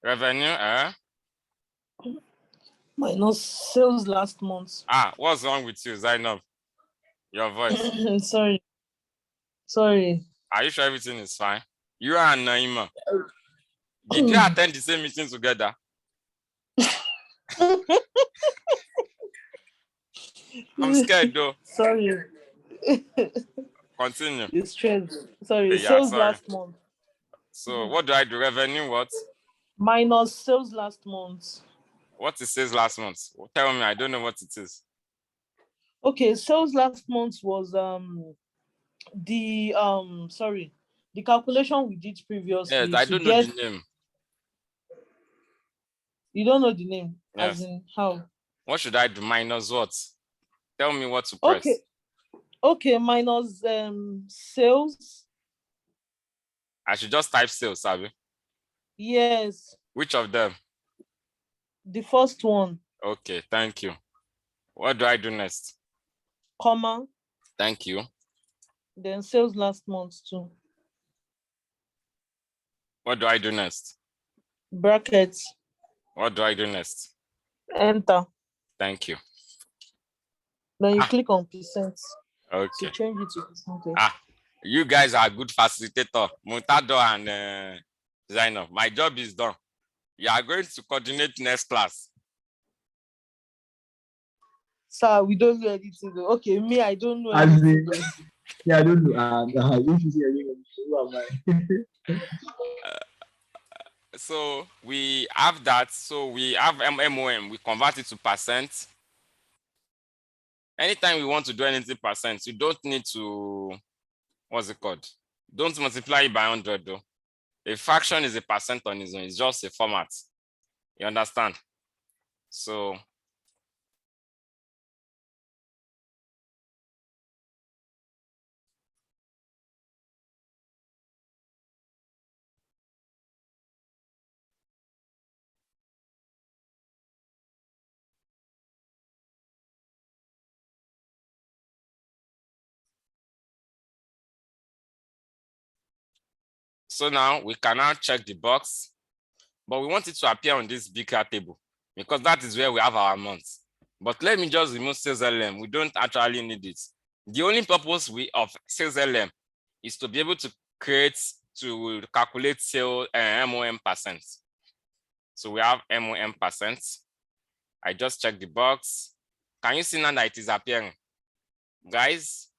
Revenue, Minus sales last month. What's wrong with you, Zainab? Your voice. Sorry. Are you sure everything is fine? You and Naima. Did you attend the same meeting together? I'm scared though. Sorry. Continue. It's stress. Sorry. Okay, yeah, Sales sorry. last month. So what do I do? Revenue what? Minus sales last month. What is sales last month? Tell me, I don't know what it is. Okay, sales last month was the calculation we did previously. Yes, I don't know the name. You don't know the name? Yes. As in how? What should I do? Minus what? Tell me what to press. Okay, minus sales. I should just type sales, Sabi. Yes. Which of them? The first one. Okay, thank you. What do I do next? Comma. Thank you. Then sales last month too. What do I do next? Brackets. What do I do next? Enter. Thank you. Then you click on percent. Okay. To change it to percentage. You guys are good facilitator. Mutado and Zainab. My job is done. You are going to coordinate next class. Sir, we don't know anything. Okay, me, I don't know anything. Yeah, I don't know. Who am I? So we have that. So we have MOM. We convert it to percent. Anytime we want to do anything percent, you don't need to, what's it called? Don't multiply it by 100 though. A fraction is a percent on its own. It's just a format. You understand? So now we can now check the box, but we want it to appear on this bigger table because that is where we have our months. But let me just remove sales LM. We don't actually need it. The only purpose of sales LM is to be able to calculate sale MOM percent. So we have MOM percent. I just checked the box. Can you see now that it is appearing? Guys,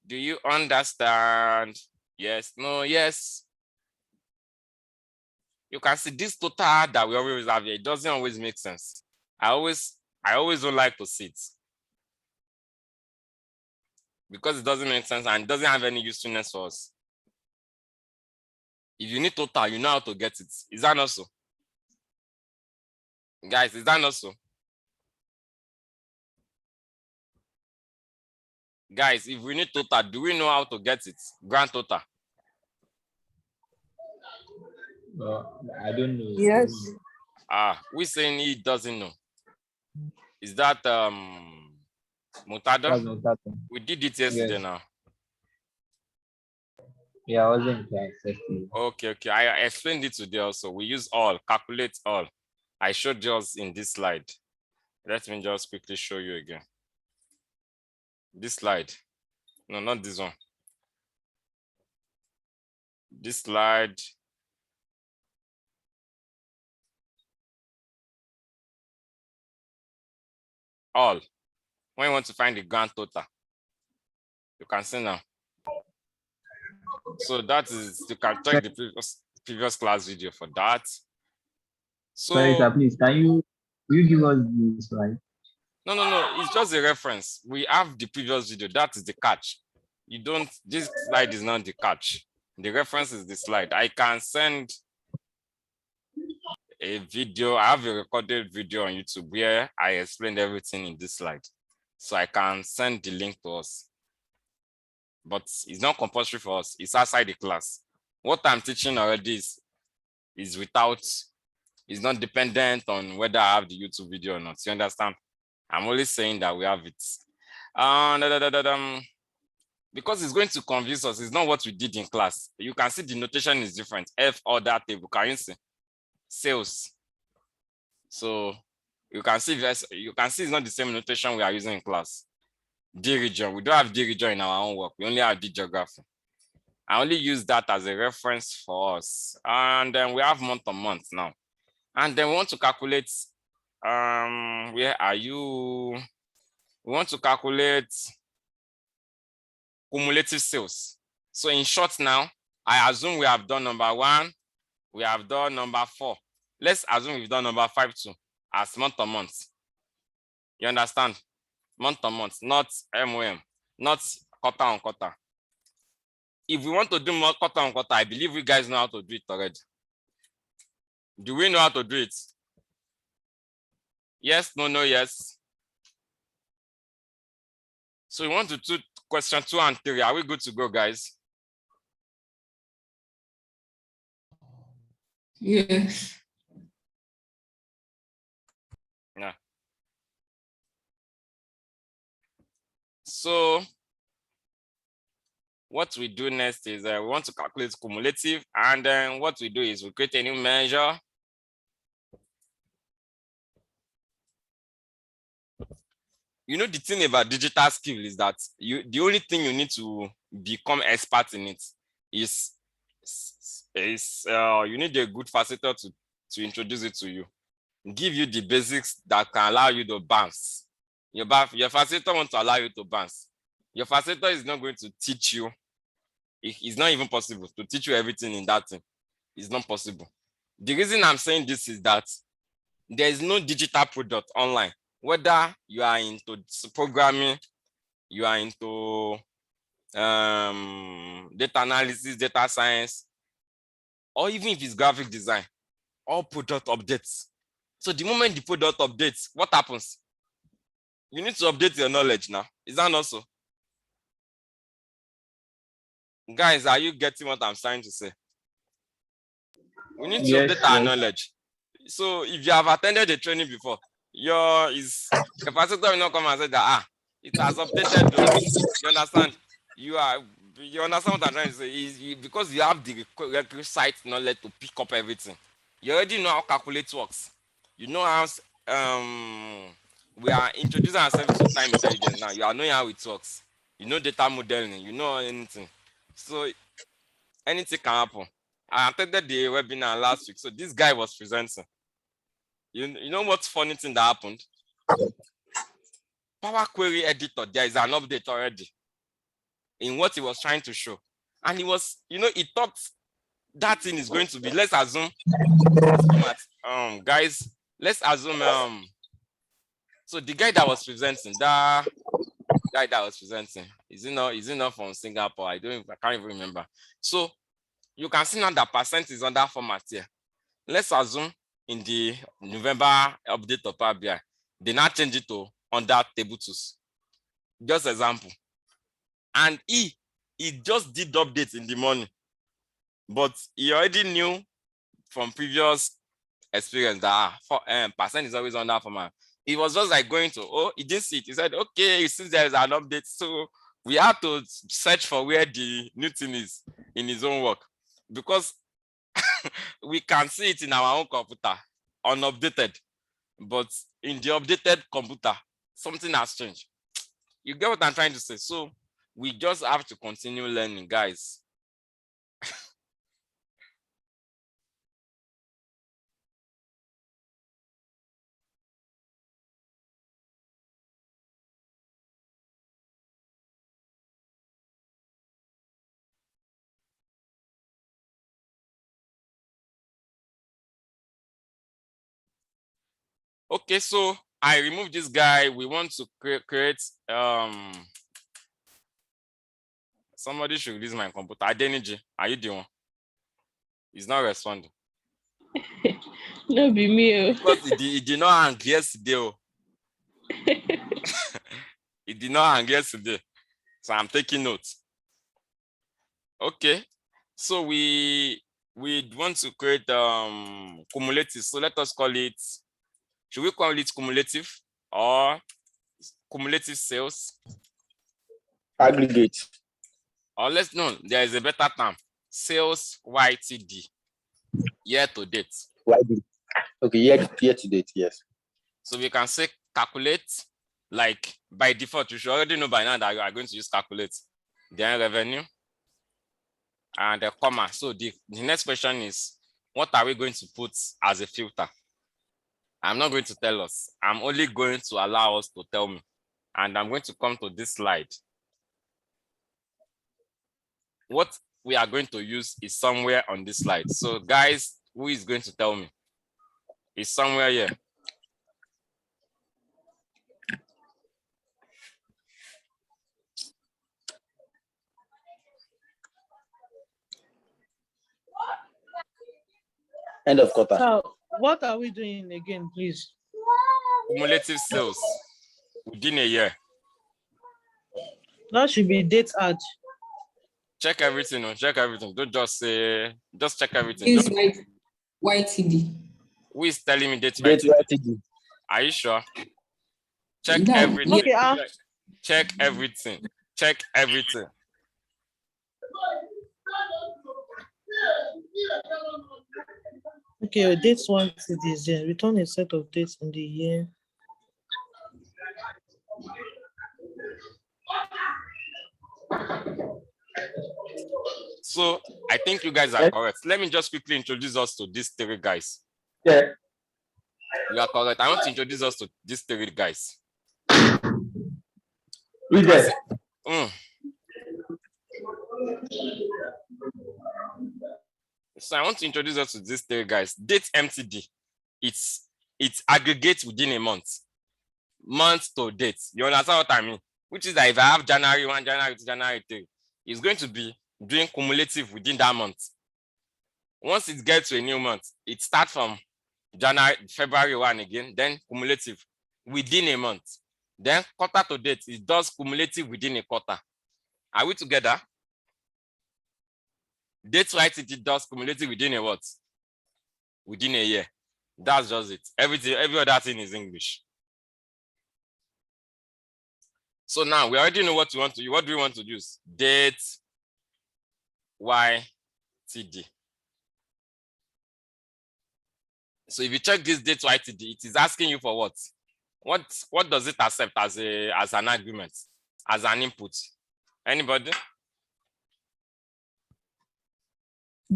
do you understand? Yes, no, yes. You can see this total that we always have here. It doesn't always make sense. I always don't like to see it because it doesn't make sense and it doesn't have any usefulness for us. If you need total, you know how to get it. Is that not so? Guys, is that not so? Guys, if we need total, do we know how to get it? Grand total. I don't know. Yes. We're saying he doesn't know. Is that Mutado? We did it yesterday now. Yeah, I wasn't in class yesterday. Okay. I explained it today also. We use all, calculate all. I showed yours in this slide. Let me just quickly show you again. This slide. No, not this one. This slide. All. When you want to find the grand total, you can see now. So that is, you can check the previous class video for that. So Sorry, sir, please, will you give us this slide? No, it's just a reference. We have the previous video. That is the catch. You don't, this slide is not the catch. The reference is the slide. I can send a video. I have a recorded video on YouTube where I explained everything in this slide. So I can send the link to us. But it's not compulsory for us. It's outside the class. What I'm teaching already is without, it's not dependent on whether I have the YouTube video or not. You understand? I'm only saying that we have it. Because it's going to confuse us. It's not what we did in class. You can see the notation is different. F order table, can you see? Sales. So you can see it's not the same notation we are using in class. D region, we don't have D region in our own work. We only have D geography. I only use that as a reference for us. And then we have month on month now. And then we want to calculate, where are you? We want to calculate cumulative sales. So in short now, I assume we have done number 1, we have done number 4. Let's assume we've done number 5 too, as month on month. You understand? Month on month, not MOM, not quarter on quarter. If we want to do more quarter on quarter, I believe you guys know how to do it already. Do we know how to do it? Yes, no, yes. So we want to do question 2 and 3. Are we good to go, guys? Yes. Yeah. So what we do next is we want to calculate cumulative, and then what we do is we create a new measure. You know, the thing about digital skill is that the only thing you need to become expert in it is you need a good facilitator to introduce it to you, give you the basics that can allow you to bounce. Your facilitator wants to allow you to bounce. Your facilitator is not going to teach you. It's not even possible to teach you everything in that thing. It's not possible. The reason I'm saying this is that there is no digital product online. Whether you are into programming, you are into data analysis, data science, or even if it's graphic design, all product updates. So the moment the product updates, what happens? You need to update your knowledge now. Is that not so? Guys, are you getting what I'm trying to say? We need to update our knowledge. So if you have attended the training before, your facilitator will not come and say that it has updated though. You understand? You understand what I'm trying to say? Because you have the requisite knowledge to pick up everything. You already know how calculate works. You know how we are introducing ourselves to time intelligence now. You are knowing how it works. You know data modeling, you know anything. So anything can happen. I attended the webinar last week. So this guy was presenting. You know what's funny thing that happened? Power Query Editor, there is an update already in what he was trying to show. And he was, he thought that thing is going to be, let's assume, guys, let's assume, so the guy that was presenting, is he not from Singapore? I can't even remember. So you can see now that percent is on that format here. Let's assume in the November update of Power BI, they now change it to under table tools. Just example. And he just did updates in the morning, but he already knew from previous experience that percent is always on that format. It was just like going to, he didn't see it. He said, okay, since there is an update, so we have to search for where the new thing is. in his own work because we can see it in our own computer, unupdated. But in the updated computer, something has changed. You get what I'm trying to say? So we just have to continue learning, guys. Okay, so I removed this guy. We want to create somebody should release my computer. Adeniji, are you the one? He's not responding. No be me. Because he did not hang yesterday. Oh. He did not hang yesterday. So I'm taking notes. Okay. So we want to create cumulative. So let us call it, should we call it cumulative or cumulative sales? Aggregate. Or let's know, there is a better term. Sales YTD. Year to date. YTD. Okay, year to date, yes. So we can say calculate, like by default, you should already know by now that you are going to use calculate. Then revenue and the comma. So the next question is, what are we going to put as a filter? I'm not going to tell us. I'm only going to allow us to tell me. And I'm going to come to this slide. What we are going to use is somewhere on this slide. So guys, who is going to tell me? It's somewhere here. End of quarter. So what are we doing again, please? Cumulative sales within a year. That should be date add. Check everything. Check everything. Don't just say, just check everything. Use YTD. Who is telling me date YTD? Are you sure? Check Yeah. everything. Okay, check everything. Check everything. Okay, dates one to this year. Return a set of dates in the year. So I think you guys are correct. Let me just quickly introduce us to these three guys. Yeah. You are correct. I want to introduce us to these three guys. Who's there? So I want to introduce us to these three guys. Date MTD. It's aggregates within a month. Month to date. You understand what I mean? Which is that if I have January 1, January 2, January 3, it's going to be doing cumulative within that month. Once it gets to a new month, it starts from February 1 again, then cumulative within a month. Then quarter to date, it does cumulative within a quarter. Are we together? Date YTD does cumulative within a what? Within a year. That's just it. Every other thing is English. So now we already know what we want to use. What do we want to use? Date YTD. So if you check this date YTD, it is asking you for what? What does it accept as an argument, as an input? Anybody?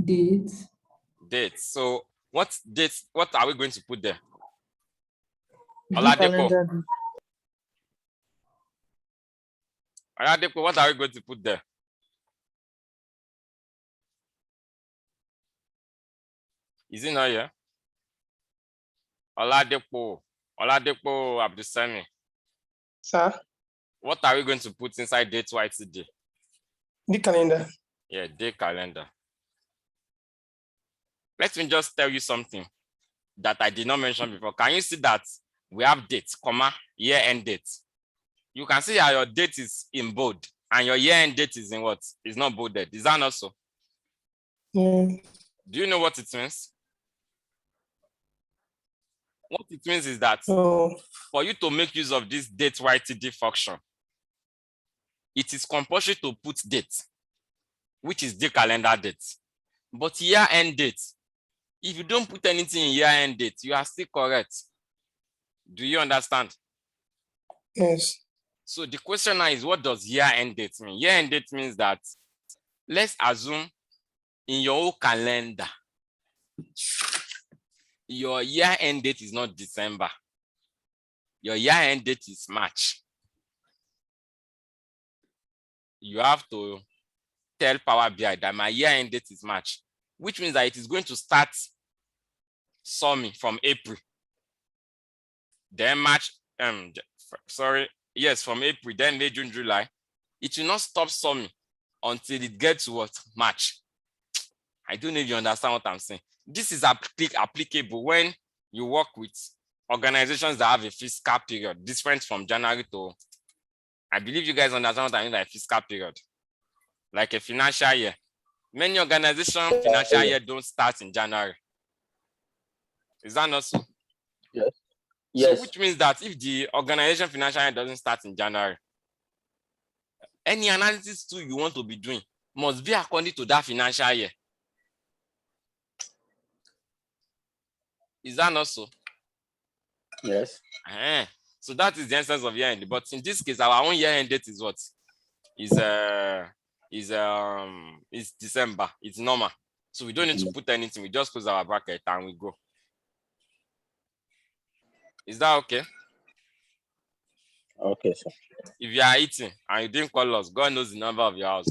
Date. Date. So what are we going to put there? Oladepo. Oladepo, what are we going to put there? Is it not here? Oladepo Abdusami. Sir? What are we going to put inside date YTD? The calendar. Yeah, day calendar. Let me just tell you something that I did not mention before. Can you see that we have date, comma, year-end date? You can see how your date is in bold and your year-end date is in what? It's not bolded. Is that not so? Do you know what it means? What it means is that for you to make use of this date YTD function, it is compulsory to put date. which is the calendar date. But year-end date, if you don't put anything in year-end date, you are still correct. Do you understand? Yes. So the question now is, what does year-end date mean? Year-end date means that, let's assume in your own calendar, your year-end date is not December. Your year-end date is March. You have to tell Power BI that my year-end date is March, which means that it is going to start summing from April. Then March, from April, then May, June, July. It will not stop summing until it gets to what? March. I don't know if you understand what I'm saying. This is applicable when you work with organizations that have a fiscal period different from January to, I believe you guys understand what I mean by fiscal period, like a financial year. Many organizations' financial year don't start in January. Is that not so? Yes. Yes. So which means that if the organization financial year doesn't start in January, any analysis tool you want to be doing must be according to that financial year. Is that not so? Yes. So that is the essence of year end. But in this case, our own year end date is what? Is December. It's normal. So we don't need to put anything. We just close our bracket and we go. Is that okay? Okay, sir. If you are eating and you didn't call us, God knows the number of your house.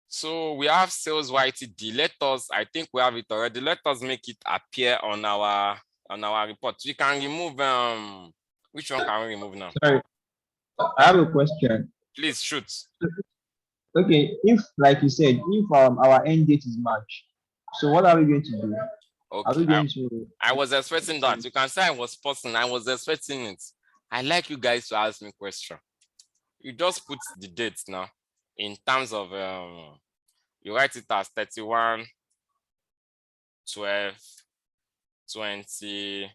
So we have sales YTD. Let us, I think we have it already. Let us make it appear on our report. We can remove which one can we remove now? Sorry, I have a question. Please shoot. Okay, if like you said, if our end date is March, so what are we going to do? Okay. Are we going to? I was expecting that. You can say I was pausing. I was expecting it. I like you guys to ask me question. You just put the dates now in terms of you write it as 31, 12, 20.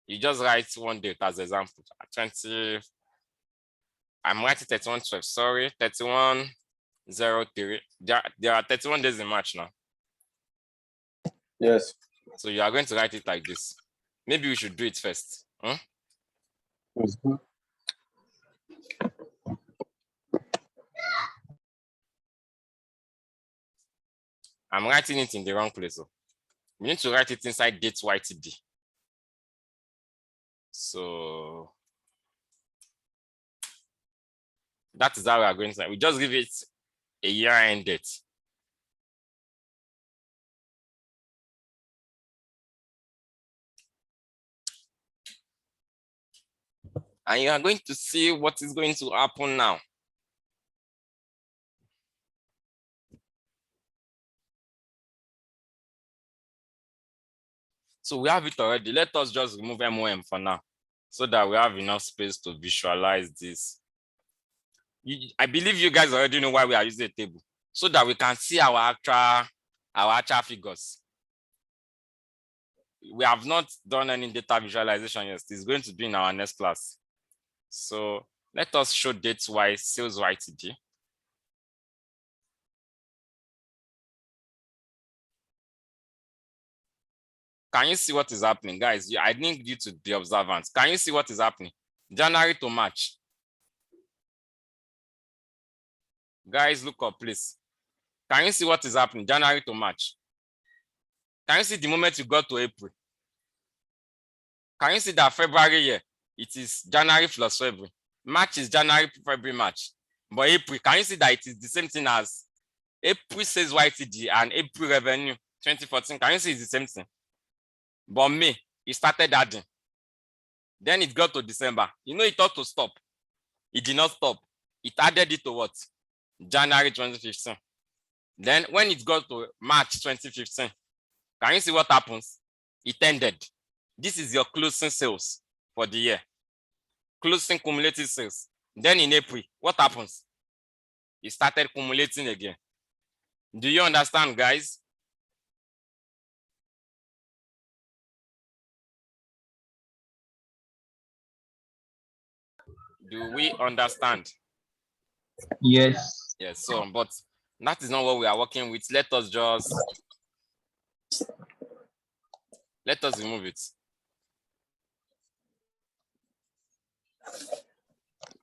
You just write one date as example. 20. I'm writing 31, 12. Sorry, 31, 03. There are 31 days in March now. Yes. So you are going to write it like this. Maybe we should do it first. Mm-hmm. I'm writing it in the wrong place. So we need to write it inside date YTD. So that is how we are going to. We just give it a year-end date. And you are going to see what is going to happen now. So we have it already. Let us just remove MOM for now so that we have enough space to visualize this. I believe you guys already know why we are using a table, so that we can see our actual figures. We have not done any data visualization yet. It's going to be in our next class. So let us show dates-wise sales YTD. Can you see what is happening, guys? I need you to be observant. Can you see what is happening? January to March. Guys, look up, please. Can you see what is happening? January to March. Can you see the moment you got to April? Can you see that February here? It is January plus February. March is January, February, March. But April, can you see that it is the same thing as April sales YTD and April revenue 2014? Can you see it's the same thing? But May, it started adding. Then it got to December. You know, it ought to stop. It did not stop. It added it to what? January 2015. Then when it got to March 2015, can you see what happens? It ended. This is your closing sales for the year. Closing cumulative sales. Then in April, what happens? It started accumulating again. Do you understand, guys? Do we understand? Yes. Yes, so, but that is not what we are working with. Let us remove it.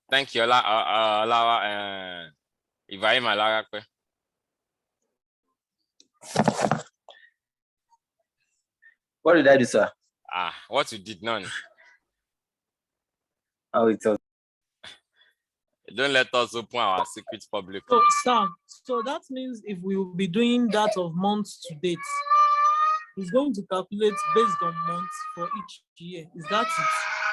Thank you, Lara, Ibrahim Alarakwe. What did I do, sir? What you did, none. Oh, it's all. Don't let us open our secrets publicly. So, Sam, so that means if we will be doing that of months to date, it's going to calculate based on months for each year. Is that it?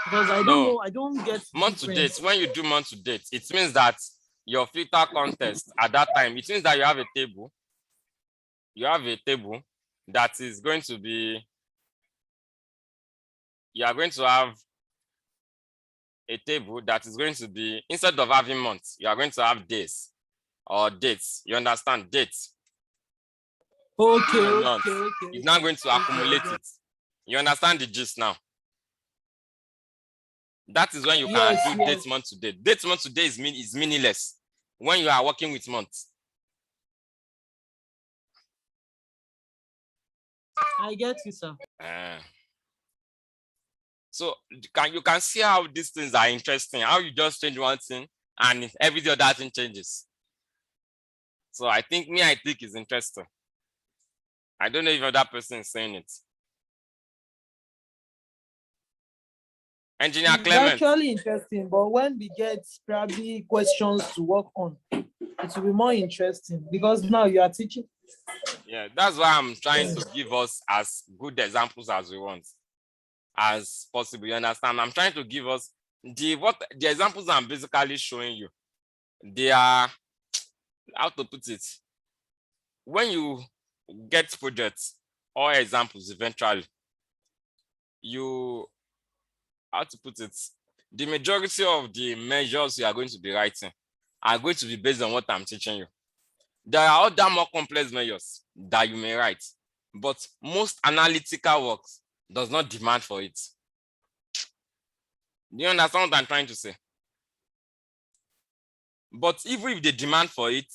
Because I don't know, I don't get month to date. When you do month to date, it means that your filter contest at that time, it means that you have a table. You have a table that is going to be, you are going to have a table that is going to be, instead of having months, you are going to have days or dates. You understand? Dates. Okay. It's not going to accumulate it. You understand the gist now? That is when you can do date month to date. Date month to date is meaningless when you are working with months. I get you, sir. So you can see how these things are interesting, how you just change one thing and every other thing changes. So I think it's interesting. I don't know if that person is saying it. Engineer Clement. It's actually interesting, but when we get probably questions to work on, it will be more interesting because now you are teaching. Yeah, that's why I'm trying to give us as good examples as we want, as possible. You understand? I'm trying to give us the examples I'm basically showing you. They are, how to put it, when you get projects or examples eventually, how to put it, the majority of the measures you are going to be writing are going to be based on what I'm teaching you. There are other more complex measures that you may write, but most analytical works does not demand for it. Do you understand what I'm trying to say? But even if they demand for it,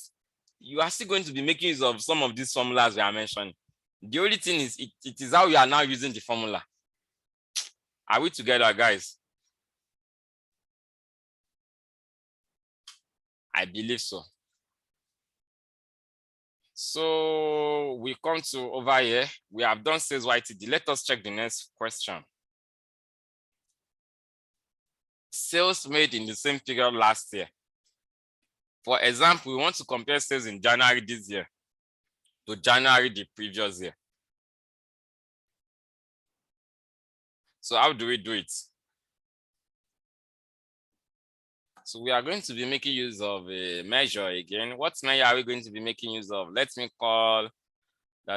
you are still going to be making use of some of these formulas we are mentioning. The only thing is, it is how you are now using the formula. Are we together, guys? I believe so. So we come to over here. We have done sales YTD. Let us check the next question. Sales made in the same period last year. For example, we want to compare sales in January this year to January the previous year. So how do we do it? So we are going to be making use of a measure again. What measure are we going to be making use of? Let me call who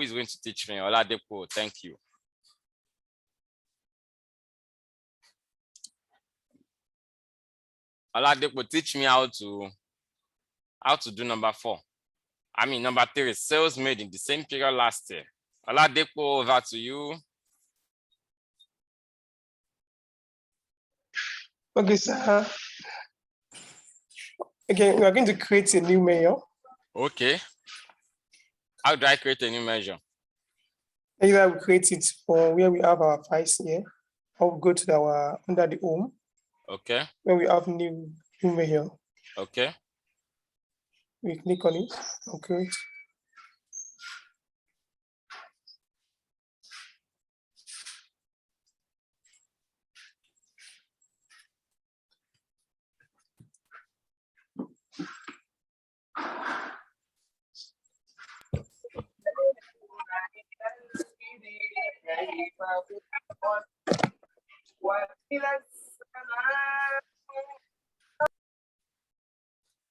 is going to teach me? Oladepo, thank you. Oladepo, teach me how to do number 4. I mean number 3, sales made in the same period last year. Oladepo, over to you. Okay, sir. Again, we are going to create a new measure. Okay. How do I create a new measure? Either we create it for where we have our files here, or we go to our under the home. Okay. Where we have new measure. Okay. We click on it. Okay.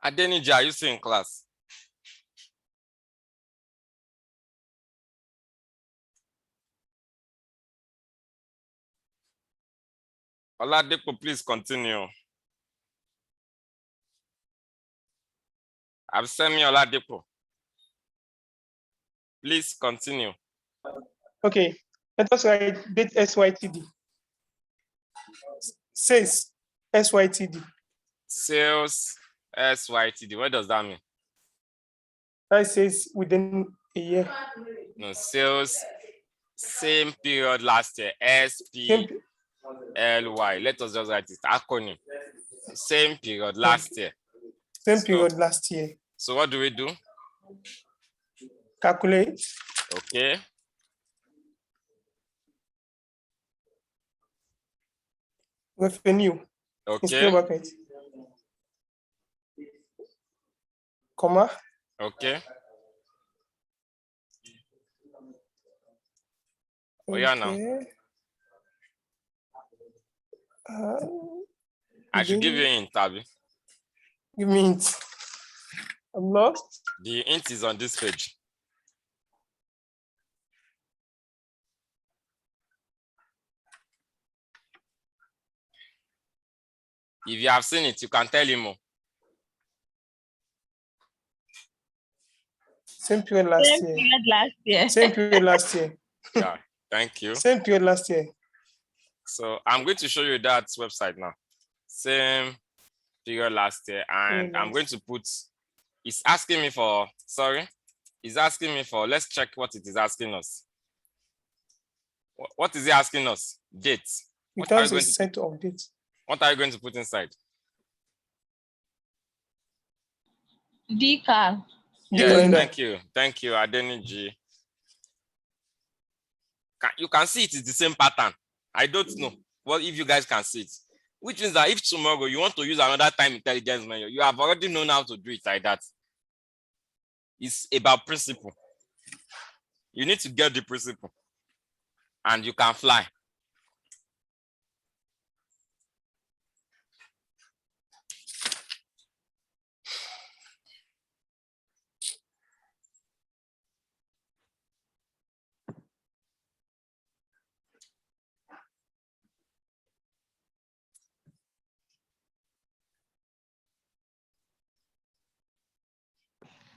Adeniji, are you still in class? Oladipo, please continue. I've sent me Oladipo. Please continue. Okay, let us write date SYTD. Says SYTD. Sales SYTD. What does that mean? That says within a year. No, sales same period last year. Same, SPLY. Let us just write it. Acronym. Same period last year. same period last year. So what do we do? Calculate. Okay. Revenue. In Okay. square bracket. Comma. Okay. Oh yeah, now. I should give you an hint, Tabi. Give me hint. I'm lost. The hint is on this page. If you have seen it, you can tell him more. Same period last Same year. period last year. Same period last year. Yeah, thank you. Same period last year. So I'm going to show you that website now. Same period last year, and I'm going to put, it's asking me for, sorry, it's asking me for, let's check what it is asking us. What is it asking us? Dates. It has a set of dates. What are you going to put inside? Decal. Yes, thank you. Thank you, Adeniji. You can see it is the same pattern. I don't know. Well, if you guys can see it. Which means that if tomorrow you want to use another time intelligence menu, you have already known how to do it like that. It's about principle. You need to get the principle. And you can fly.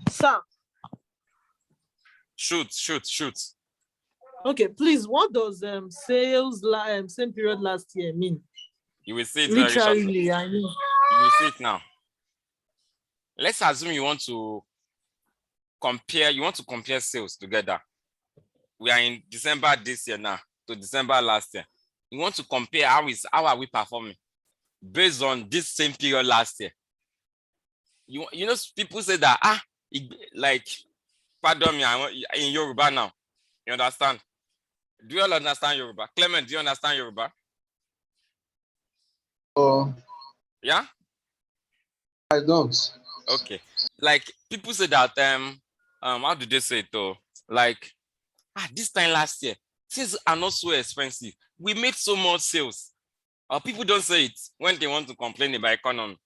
Sir. Shoot. Okay, please, what does sales same period last year mean? You will see it very shortly. Literally, I mean. You will see it now. Let's assume you want to compare sales together. We are in December this year now to December last year. You want to compare how are we performing based on this same period last year. You know, people say that like, pardon me, in Yoruba now. You understand? Do you all understand Yoruba? Clement, do you understand Yoruba? Yeah? I don't. Okay. Like, people say that, how do they say it though? Like, this time last year, things are not so expensive. We made so much sales. People don't say it when they want to complain about economy.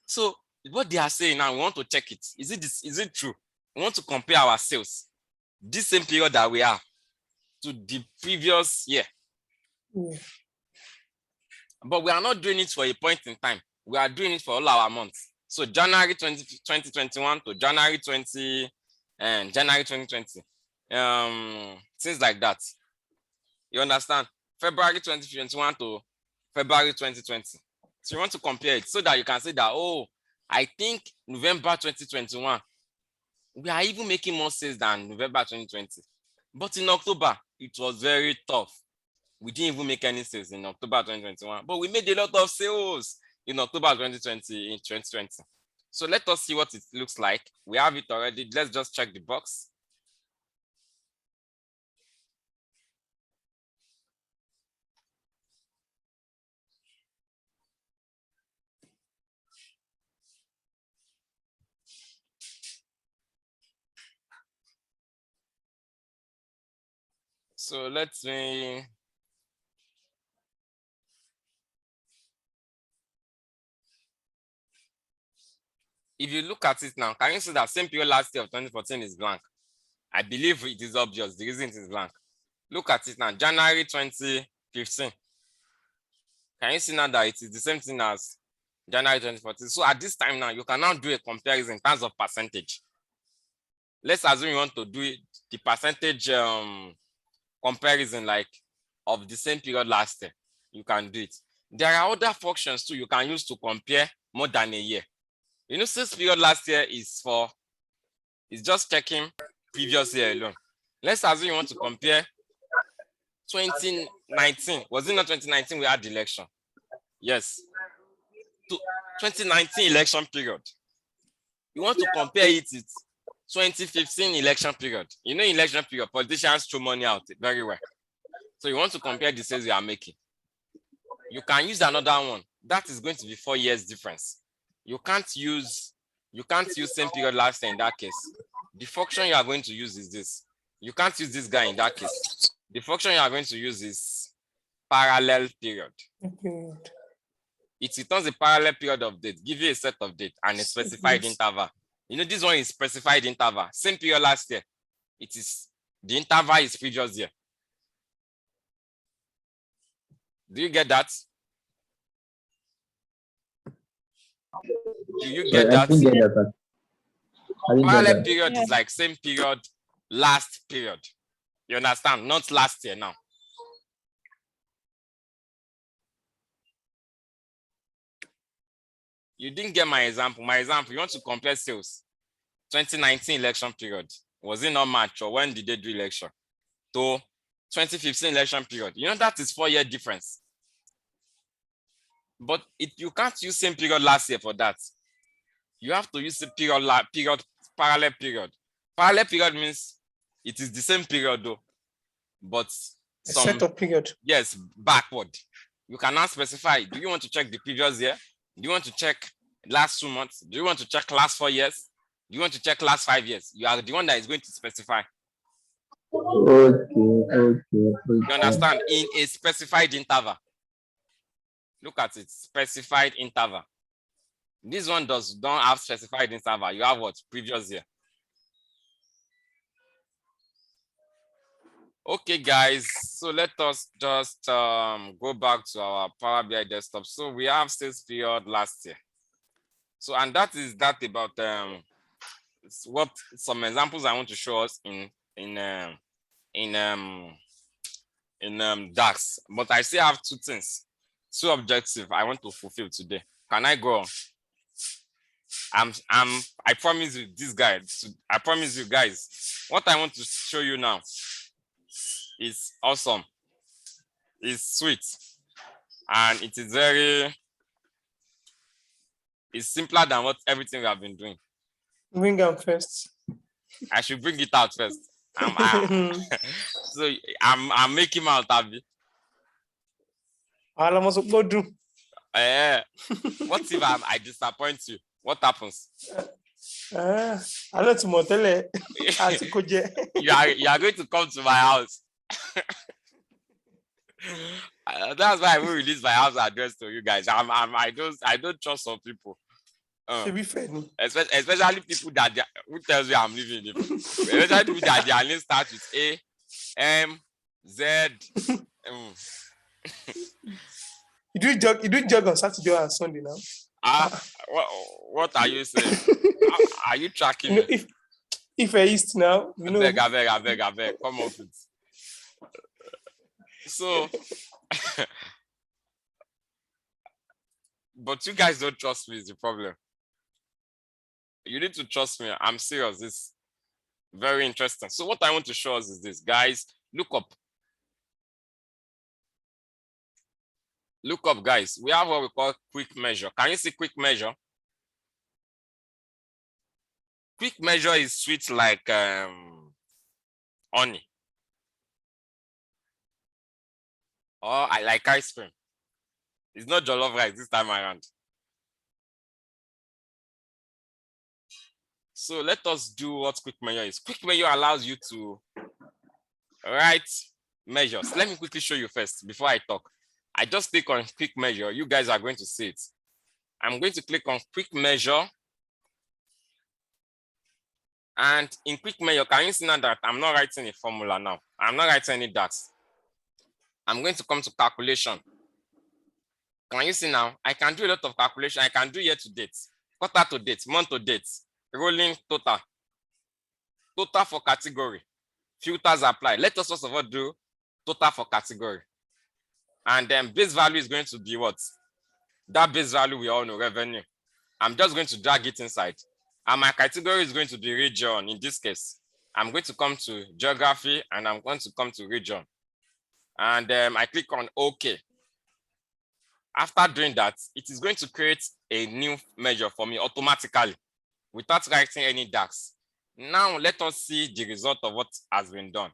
So what they are saying now, we want to check it. Is it true? We want to compare our sales, this same period that we are, to the previous year. Yeah. But we are not doing it for a point in time. We are doing it for all our months. So January 2021 to January 20 and January 2020. Things like that. You understand? February 2021 to February 2020. So you want to compare it so that you can say that, oh, I think November 2021, we are even making more sales than November 2020. But in October, it was very tough. We didn't even make any sales in October 2021, but we made a lot of sales in October 2020 in 2020. So let us see what it looks like. We have it already. Let's just check the box. So let me, if you look at it now, can you see that same period last year of 2014 is blank? I believe it is obvious. The reason it is blank. Look at it now, January 2015. Can you see now that it is the same thing as January 2014? So at this time now, you can now do a comparison in terms of percentage. Let's assume you want to do it, the percentage comparison like of the same period last year. You can do it. There are other functions too you can use to compare more than a year. You know, since period last year is just checking previous year alone. Let's assume you want to compare 2019. Was it not 2019 we had the election? Yes. To 2019 election period. You want to compare it with 2015 election period. You know, election period, politicians throw money out very well. So you want to compare the sales you are making. You can use another one. That is going to be 4 years difference. You can't use same period last year in that case. The function you are going to use is this. You can't use this guy in that case. The function you are going to use is parallel period. It returns a parallel period of date, give you a set of date and a specified interval. You know, this one is specified interval. Same period last year. It is the interval is previous year. Do you get that? Do you get that? I didn't get that. I didn't get Parallel that. period is like same period, last period. You understand? Not last year now. You didn't get my example. My example, you want to compare sales. 2019 election period. Was it not March or when did they do election? To 2015 election period. You know, that is 4 year difference. But you can't use same period last year for that. You have to use the parallel period. Parallel period means it is the same period though, but some set of period. Yes, backward. You cannot specify. Do you want to check the previous year? Do you want to check last 2 months? Do you want to check last 4 years? Do you want to check last 5 years? You are the one that is going to specify. Okay. You understand? In a specified interval. Look at it, specified interval. This one don't have specified interval. You have what? Previous year. Okay, guys. So let us just go back to our Power BI desktop. So we have sales period last year. So, and that is that about what some examples I want to show us in DAX. But I still have two things, two objectives I want to fulfill today. Can I go on? I promise you this guy. I promise you guys, what I want to show you now is awesome. It's sweet, and it is it's simpler than what everything we have been doing. Bring them first. I should bring it out first. So I'm making out Abby. What if I disappoint you? What happens? I know to motel. You are going to come to my house. That's why I will release my house address to you guys. I don't trust some people. Especially people that who tells you I'm living in. Especially people that their name starts with A, M, Z. You do jog on Saturday and Sunday now. What are you saying? Are you tracking me? If I East now, you know. I beg, come up with. So, but you guys don't trust me is the problem. You need to trust me. I'm serious. It's very interesting. So what I want to show us is this, guys. Look up. Look up, guys. We have what we call quick measure. Can you see quick measure? Quick measure is sweet like honey. Or I like ice cream. It's not jollof rice this time around. So let us do what quick measure is. Quick measure allows you to write measures. Let me quickly show you first before I talk. I just click on quick measure. You guys are going to see it. I'm going to click on quick measure. And in quick measure, can you see now that I'm not writing a formula now? I'm not writing any DAX. I'm going to come to calculation. Can you see now? I can do a lot of calculation. I can do year to date, quarter to date, month to date, rolling total, total for category, filters apply. Let us first of all do total for category. And then base value is going to be what? That base value we all know, revenue. I'm just going to drag it inside. And my category is going to be region. In this case, I'm going to come to geography and I'm going to come to region. And I click on OK. After doing that, it is going to create a new measure for me automatically without writing any DAX. Now let us see the result of what has been done.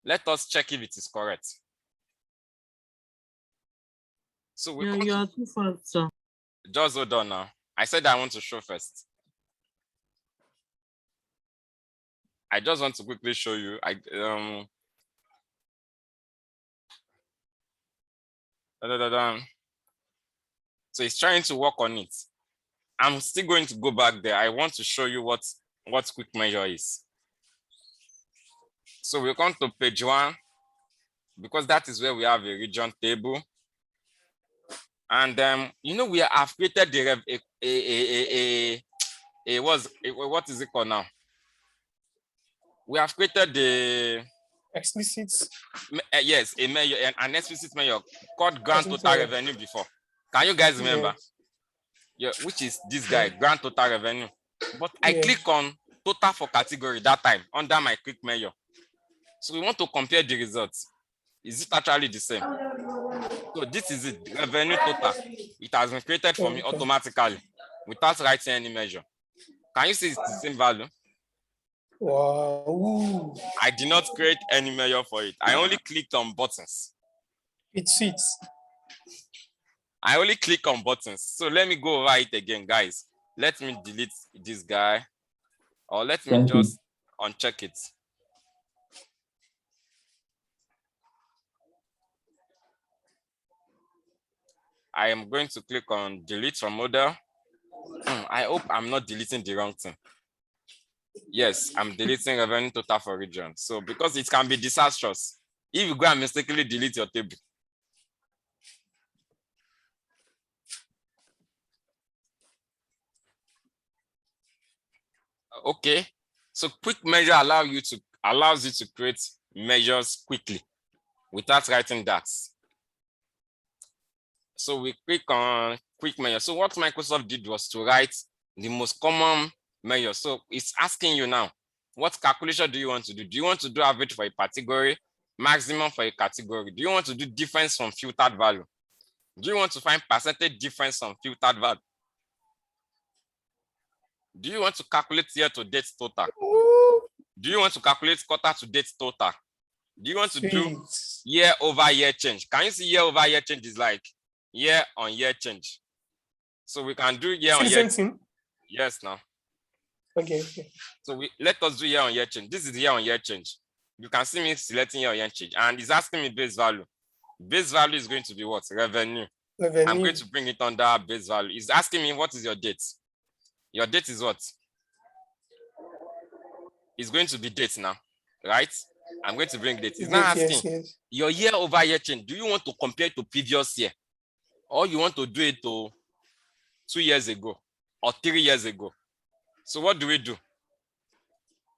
Let us check if it is correct. So we you are too fast, sir. Just hold on now. I said I want to show first. I just want to quickly show you. So it's trying to work on it. I'm still going to go back there. I want to show you what quick measure is. So we'll come to page 1 because that is where we have a region table. And we have created the what is it called now? We have created the Explicit. Yes, a measure, an explicit measure called grand total revenue before. Can you guys remember? Yes. Yeah, which is this guy, grand total revenue. But I click on total for category that time under my quick measure. So we want to compare the results. Is it actually the same? So this is it, revenue total. It has been created for me automatically without writing any measure. Can you see it's the same value? Wow. I did not create any measure for it. I only clicked on buttons. It fits. I only click on buttons. So let me go over it again, guys. Let me delete this guy, or let me just uncheck it. I am going to click on delete from model. I hope I'm not deleting the wrong thing. Yes, I'm deleting revenue total for region. So because it can be disastrous if you go and mistakenly delete your table. Okay, so quick measure allows you to create measures quickly without writing DAX. So we click on quick measure. So what Microsoft did was to write the most common measure. So it's asking you now, what calculation do you want to do? Do you want to do average for a category, maximum for a category? Do you want to do difference from filtered value? Do you want to find percentage difference from filtered value? Do you want to calculate year to date total? Do you want to calculate quarter to date total? Do you want to do year over year change? Can you see year over year change is like year on year change? So we can do year on year. Yes, now. Okay. So let us do year on year change. This is year on year change. You can see me selecting year on year change, and it's asking me base value. Base value is going to be what? Revenue. I'm going to bring it under base value. It's asking me what is your date. Your date is what? It's going to be date now, right? I'm going to bring date. It's not asking your year over year change. Do you want to compare it to previous year? Or you want to do it to 2 years ago or 3 years ago? So what do we do?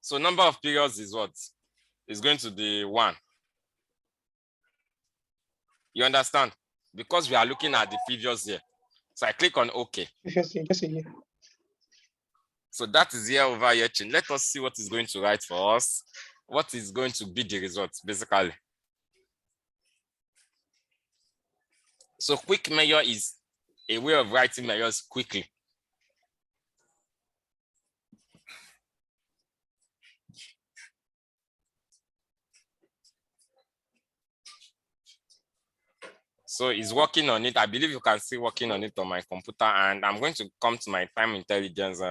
So number of periods is what? It's going to be 1. You understand? Because we are looking at the previous year. So I click on OK. Just a year. So that is year over year change. Let us see what is going to write for us. What is going to be the result, basically. So quick measure is a way of writing measures quickly. So it's working on it. I believe you can see working on it on my computer, and I'm going to come to my time intelligence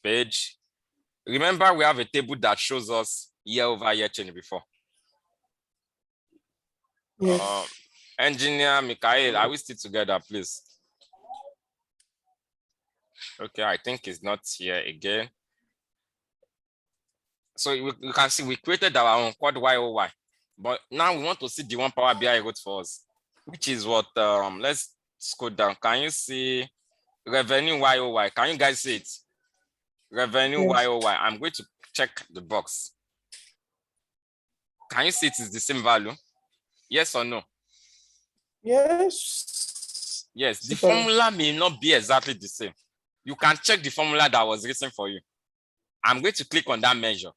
page. Remember, we have a table that shows us year over year change before. Yes. Engineer Mikhail, are we still together, please? Okay, I think it's not here again. So you can see we created our own quad YOY, but now we want to see the one Power BI wrote for us, which is what, let's scroll down. Can you see revenue YOY? Can you guys see it? Revenue Yes. YOY. I'm going to check the box. Can you see it is the same value? Yes or no? Yes. Yes, the Super. formula may not be exactly the same. You can check the formula that was written for you. I'm going to click on that measure.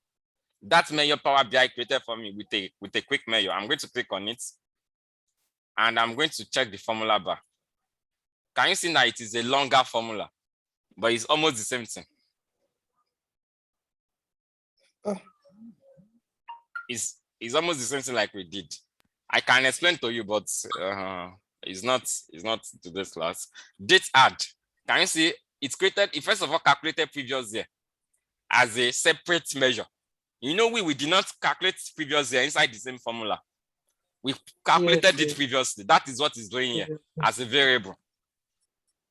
That measure Power BI created for me with a quick measure. I'm going to click on it and I'm going to check the formula bar. Can you see that it is a longer formula, but it's almost the same thing? It's almost the same thing like we did. I can explain to you, but it's not today's class. Date add. Can you see it's created? It first of all calculated previous year as a separate measure. You know, we did not calculate previous year inside the same formula. We calculated it previously. That is what it's doing here as a variable.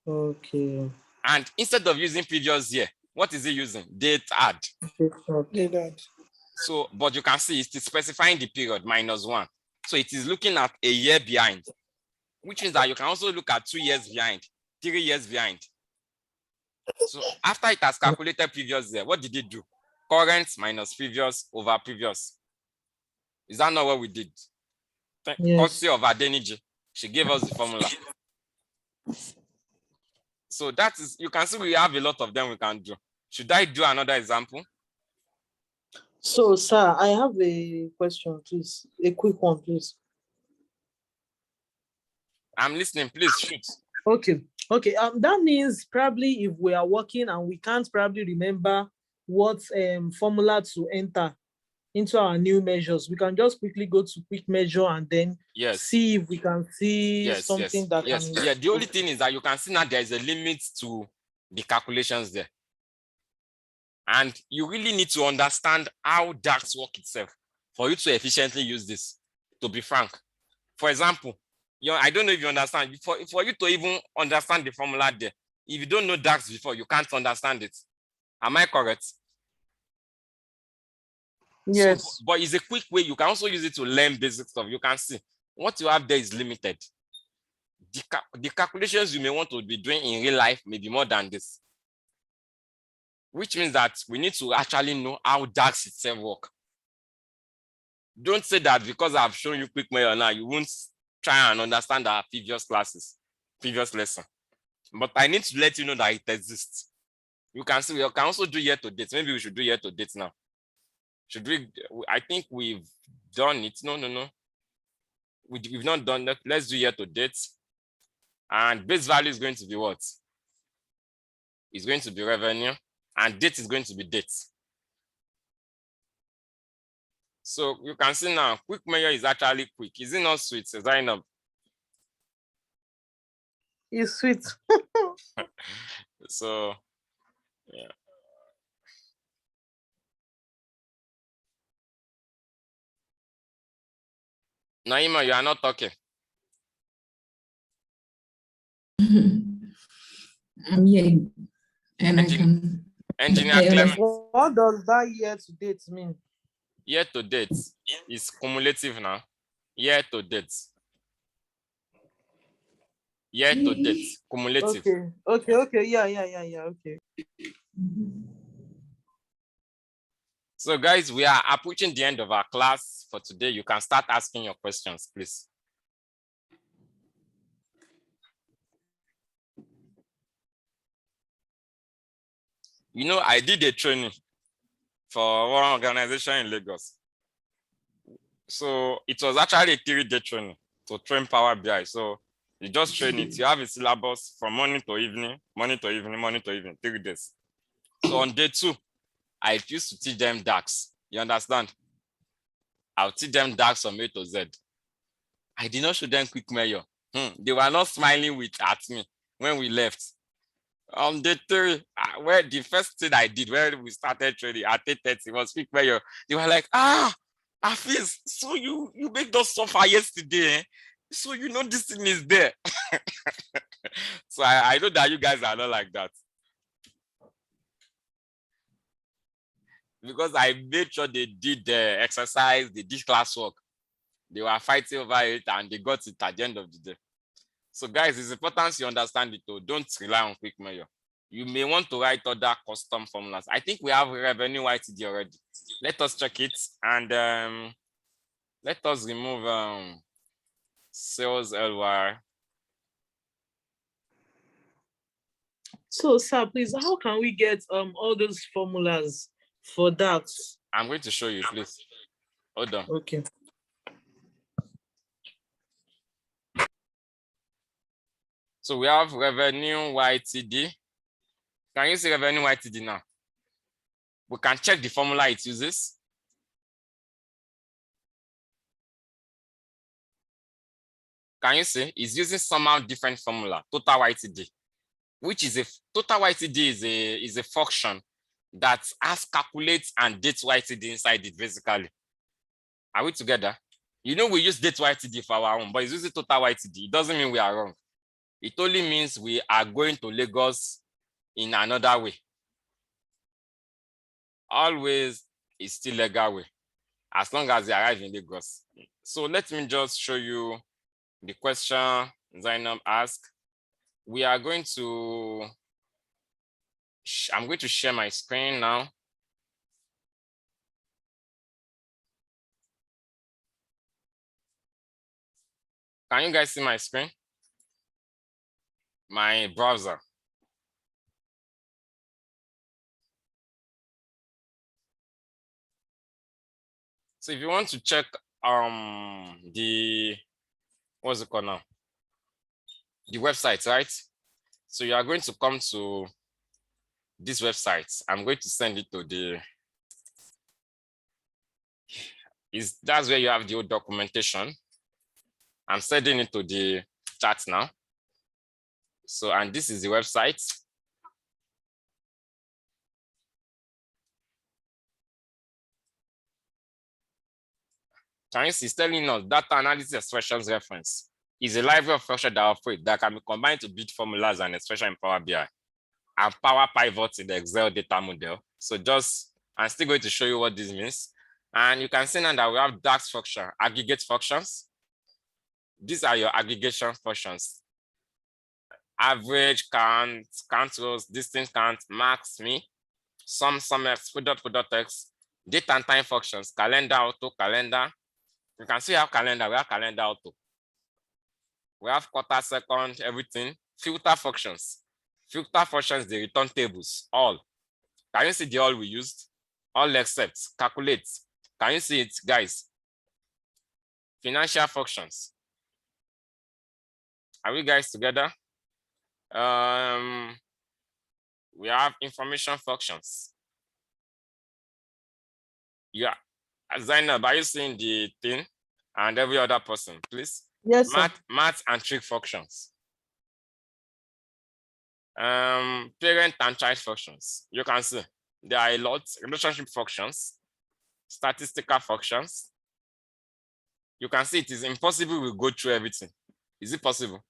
Okay. And instead of using previous year, what is it using? Date add. Date add. So, but you can see it's specifying the period -1. So it is looking at a year behind, which means that you can also look at 2 years behind, 3 years behind. So after it has calculated previous year, what did it do? Current minus previous over previous. Is that not what we did? Yes. Courtesy of Adeniji, she gave us the formula. So that is, you can see we have a lot of them we can do. Should I do another example? So, sir, I have a question, please. A quick one, please. I'm listening, please shoot. Okay. That means probably if we are working and we can't probably remember what formula to enter into our new measures, we can just quickly go to quick measure and then see if we can see something that can. Yeah, the only thing is that you can see now there is a limit to the calculations there. And you really need to understand how DAX work itself for you to efficiently use this, to be frank. For example, I don't know if you understand, for you to even understand the formula there, if you don't know DAX before, you can't understand it. Am I correct? Yes. So, but it's a quick way. You can also use it to learn basic stuff. You can see what you have there is limited. The calculations you may want to be doing in real life may be more than this. Which means that we need to actually know how DAX itself works. Don't say that because I've shown you quick measure now, you won't try and understand our previous lesson. But I need to let you know that it exists. You can see we can also do year to date. Maybe we should do year to date now. Should we? I think we've done it. No. We've not done that. Let's do year to date. And base value is going to be what? It's going to be revenue. And date is going to be date. So you can see now, quick measure is actually quick. Is it not sweet? Is that enough? It's sweet. So, yeah. Naima, you are not talking. I'm here, and I can. Engineer Clement. What does that year to date mean? Year to date is cumulative now. Year to date. Year to date, cumulative. Okay. Yeah. Okay. So guys, we are approaching the end of our class for today. You can start asking your questions, please. You know, I did a training for one organization in Lagos. So it was actually a 3-day training to train Power BI. So you just train it. You have a syllabus from morning to evening, 3 days. So on day 2, I used to teach them DAX. You understand? I'll teach them DAX from A to Z. I did not show them quick measure. They were not smiling at me when we left. On day 3, where the first thing I did when we started training at 8:30 was quick measure. They were like, Hafiz, so you made us suffer yesterday, eh? So you know this thing is there. So I know that you guys are not like that. because I made sure they did the exercise, they did classwork. They were fighting over it and they got it at the end of the day. So guys, it's important you understand it though. Don't rely on quick measure. You may want to write other custom formulas. I think we have revenue YTD already. Let us check it and let us remove sales LY. So, sir, please, how can we get all those formulas for DAX? I'm going to show you, please. Hold on. Okay. So we have revenue YTD. Can you see revenue YTD now? We can check the formula it uses. Can you see? It's using somehow different formula, total YTD, which is a total YTD is a function that has calculates and date YTD inside it, basically. Are we together? You know, we use date YTD for our own, but it's using total YTD. It doesn't mean we are wrong. It only means we are going to Lagos in another way. Always is still legal way, as long as they arrive in Lagos. So let me just show you the question Zainab asked. We are going to, I'm going to share my screen now. Can you guys see my screen? My browser. So if you want to check the, what's it called now? The website, right? So you are going to come to this website. I'm going to send it to the, that's where you have the old documentation. I'm sending it to the chat now. So, and this is the website. Can you see, it's telling us data analysis expressions reference is a library of functions that operate that can be combined to build formulas and expression in Power BI and Power Pivots in the Excel data model. So just, I'm still going to show you what this means. And you can see now that we have DAX function, aggregate functions. These are your aggregation functions. Average, count, count rows, distance count, max, me, sum, x, product x, date and time functions, calendar, auto, calendar. You can see we have calendar, we have calendar auto. We have quarter, second, everything. Filter functions. Filter functions, they return tables, all. Can you see the all we used? All except, calculate. Can you see it, guys? Financial functions. Are we guys together? We have information functions. Yeah, Zainab, are you seeing the thing? And every other person, please. Yes, sir. Math and trick functions. Parent and child functions. You can see there are a lot. Relationship functions, statistical functions. You can see it is impossible we go through everything. Is it possible?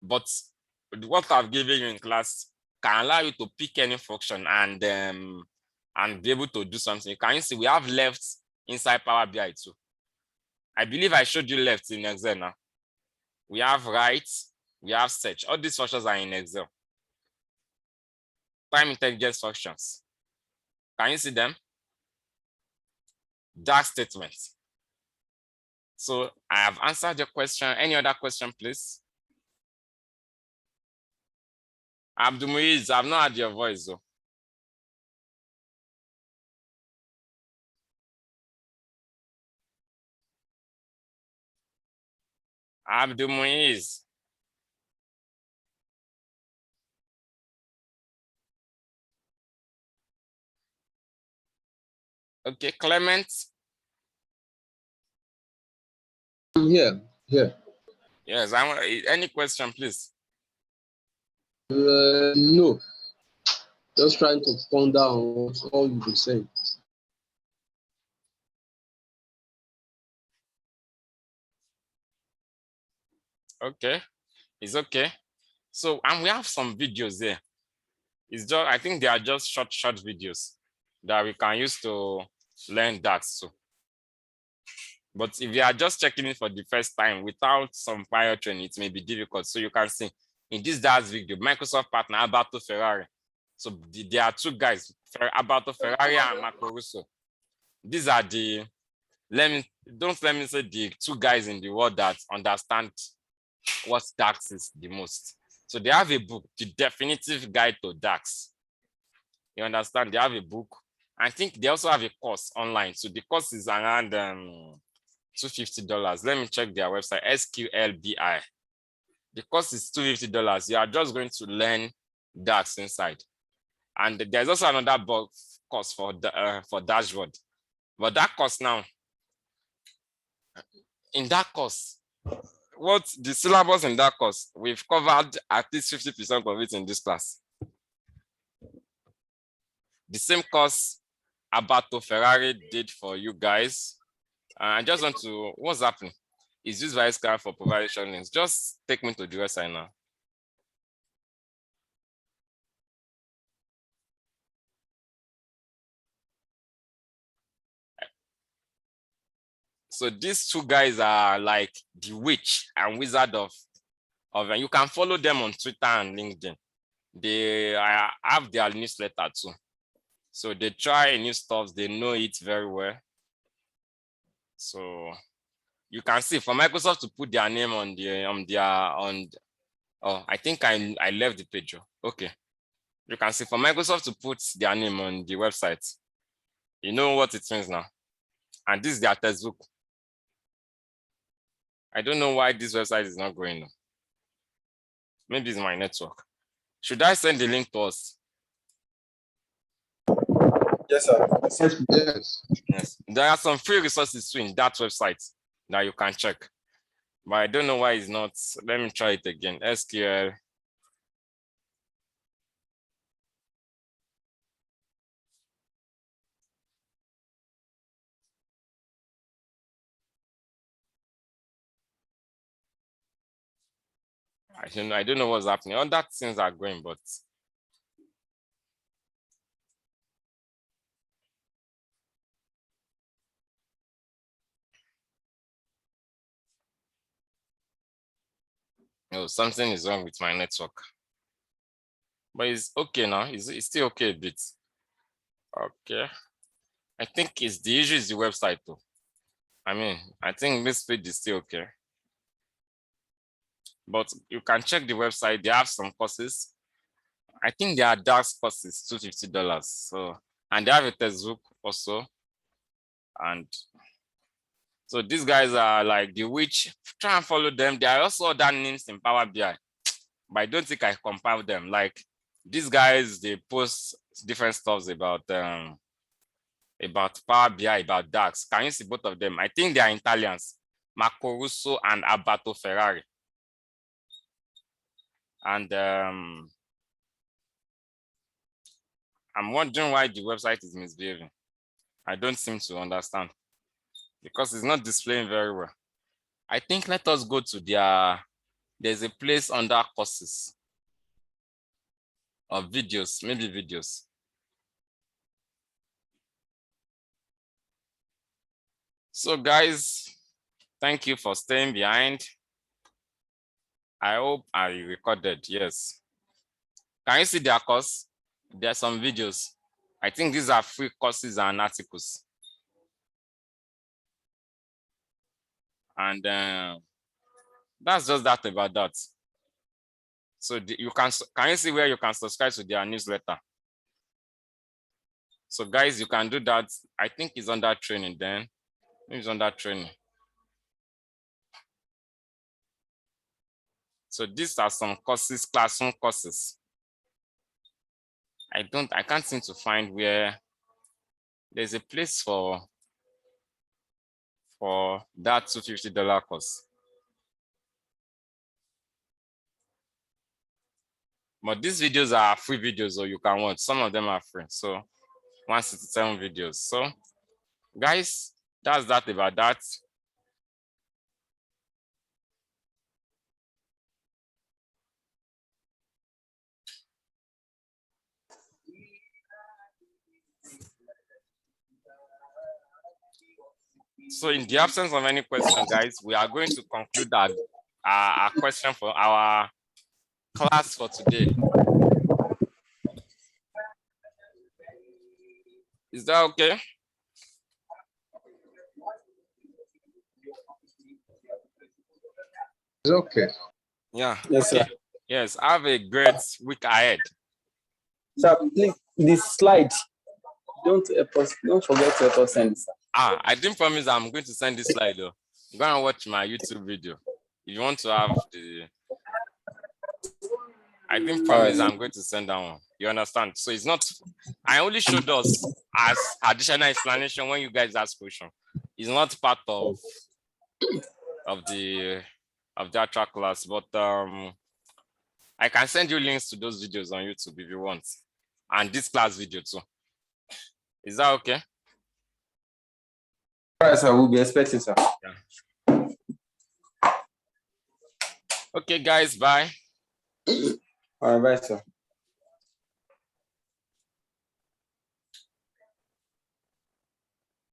But what I've given you in class can allow you to pick any function and be able to do something. Can you see we have left inside Power BI too? I believe I showed you left in Excel now. We have right, we have search. All these functions are in Excel. Time intelligence functions. Can you see them? DAX statements. So I have answered your question. Any other question, please? Abdul Muiz, I've not heard your voice though. Abdul Muiz. Okay, Clement. I'm here. Here. Yes, any question, please? No. Just trying to ponder on what all you've been saying. Okay, it's okay. So, and we have some videos there. It's just, I think they are just short videos that we can use to learn DAX too. But if you are just checking it for the first time without some prior training, it may be difficult. So you can see in this DAX video, Microsoft partner Alberto Ferrari. So there are two guys, Alberto Ferrari and Marco Russo. These are the, let me say the two guys in the world that understand what DAX is the most. So they have a book, The Definitive Guide to DAX. You understand? They have a book. I think they also have a course online. So the course is around $250. Let me check their website, SQLBI. The course is $250. You are just going to learn DAX inside. And there's also another course for dashboard. But that course now, in that course, what the syllabus in that course, we've covered at least 50% of it in this class. The same course Alberto Ferrari did for you guys. I just want to, what's happening? Is this vice card for providing links? Just take me to the website now. So these two guys are like the witch and wizard of you can follow them on Twitter and LinkedIn. They have their newsletter too. So they try new stuff, they know it very well. So you can see for Microsoft to put their name on oh, I think I left the page. Okay. You can see for Microsoft to put their name on the website. You know what it means now. And this is their textbook. I don't know why this website is not going. Maybe it's my network. Should I send the link to us? Yes, sir. Yes. There are some free resources too in that website that you can check. But I don't know why it's not. Let me try it again. SQL. I don't know what's happening. All that things are going, but oh, something is wrong with my network. But it's okay now. It's still okay a bit. Okay. I think it's the issue is the website though. I mean, I think this page is still okay. But you can check the website. They have some courses. I think there are DAX courses, $250. So, and they have a textbook also. And so these guys are like the witch. Try and follow them. There are also other names in Power BI, but I don't think I compile them. Like these guys, they post different stuff about Power BI, about DAX. Can you see both of them? I think they are Italians, Marco Russo and Alberto Ferrari. And I'm wondering why the website is misbehaving. I don't seem to understand because it's not displaying very well. I think let us go to there's a place under courses or videos, maybe videos. So guys, thank you for staying behind. I hope I recorded, yes. Can you see their course? There are some videos. I think these are free courses and articles. And that's just that about that. So you can you see where you can subscribe to their newsletter? So guys, you can do that. I think it's under training then. It's under training. So these are some courses, classroom courses. I can't seem to find where there's a place for that $250 course. But these videos are free videos, or you can watch. Some of them are free. So 167 videos. So guys, that's that about that. So in the absence of any question, guys, we are going to conclude our question for our class for today. Is that okay? It's okay. Yeah. Yes, Okay. sir. Yes. Have a great week ahead. Sir, please, this slide, don't forget to help us send, sir. I didn't promise I'm going to send this slide though. Go and watch my YouTube video. If you want to have the, I didn't promise I'm going to send that one. You understand? So it's not, I only showed us as additional explanation when you guys ask question. It's not part of the actual class, but I can send you links to those videos on YouTube if you want, and this class video too. Is that okay? All right, sir. We'll be expecting, sir. Yeah. Okay, guys. Bye. All right, bye, sir.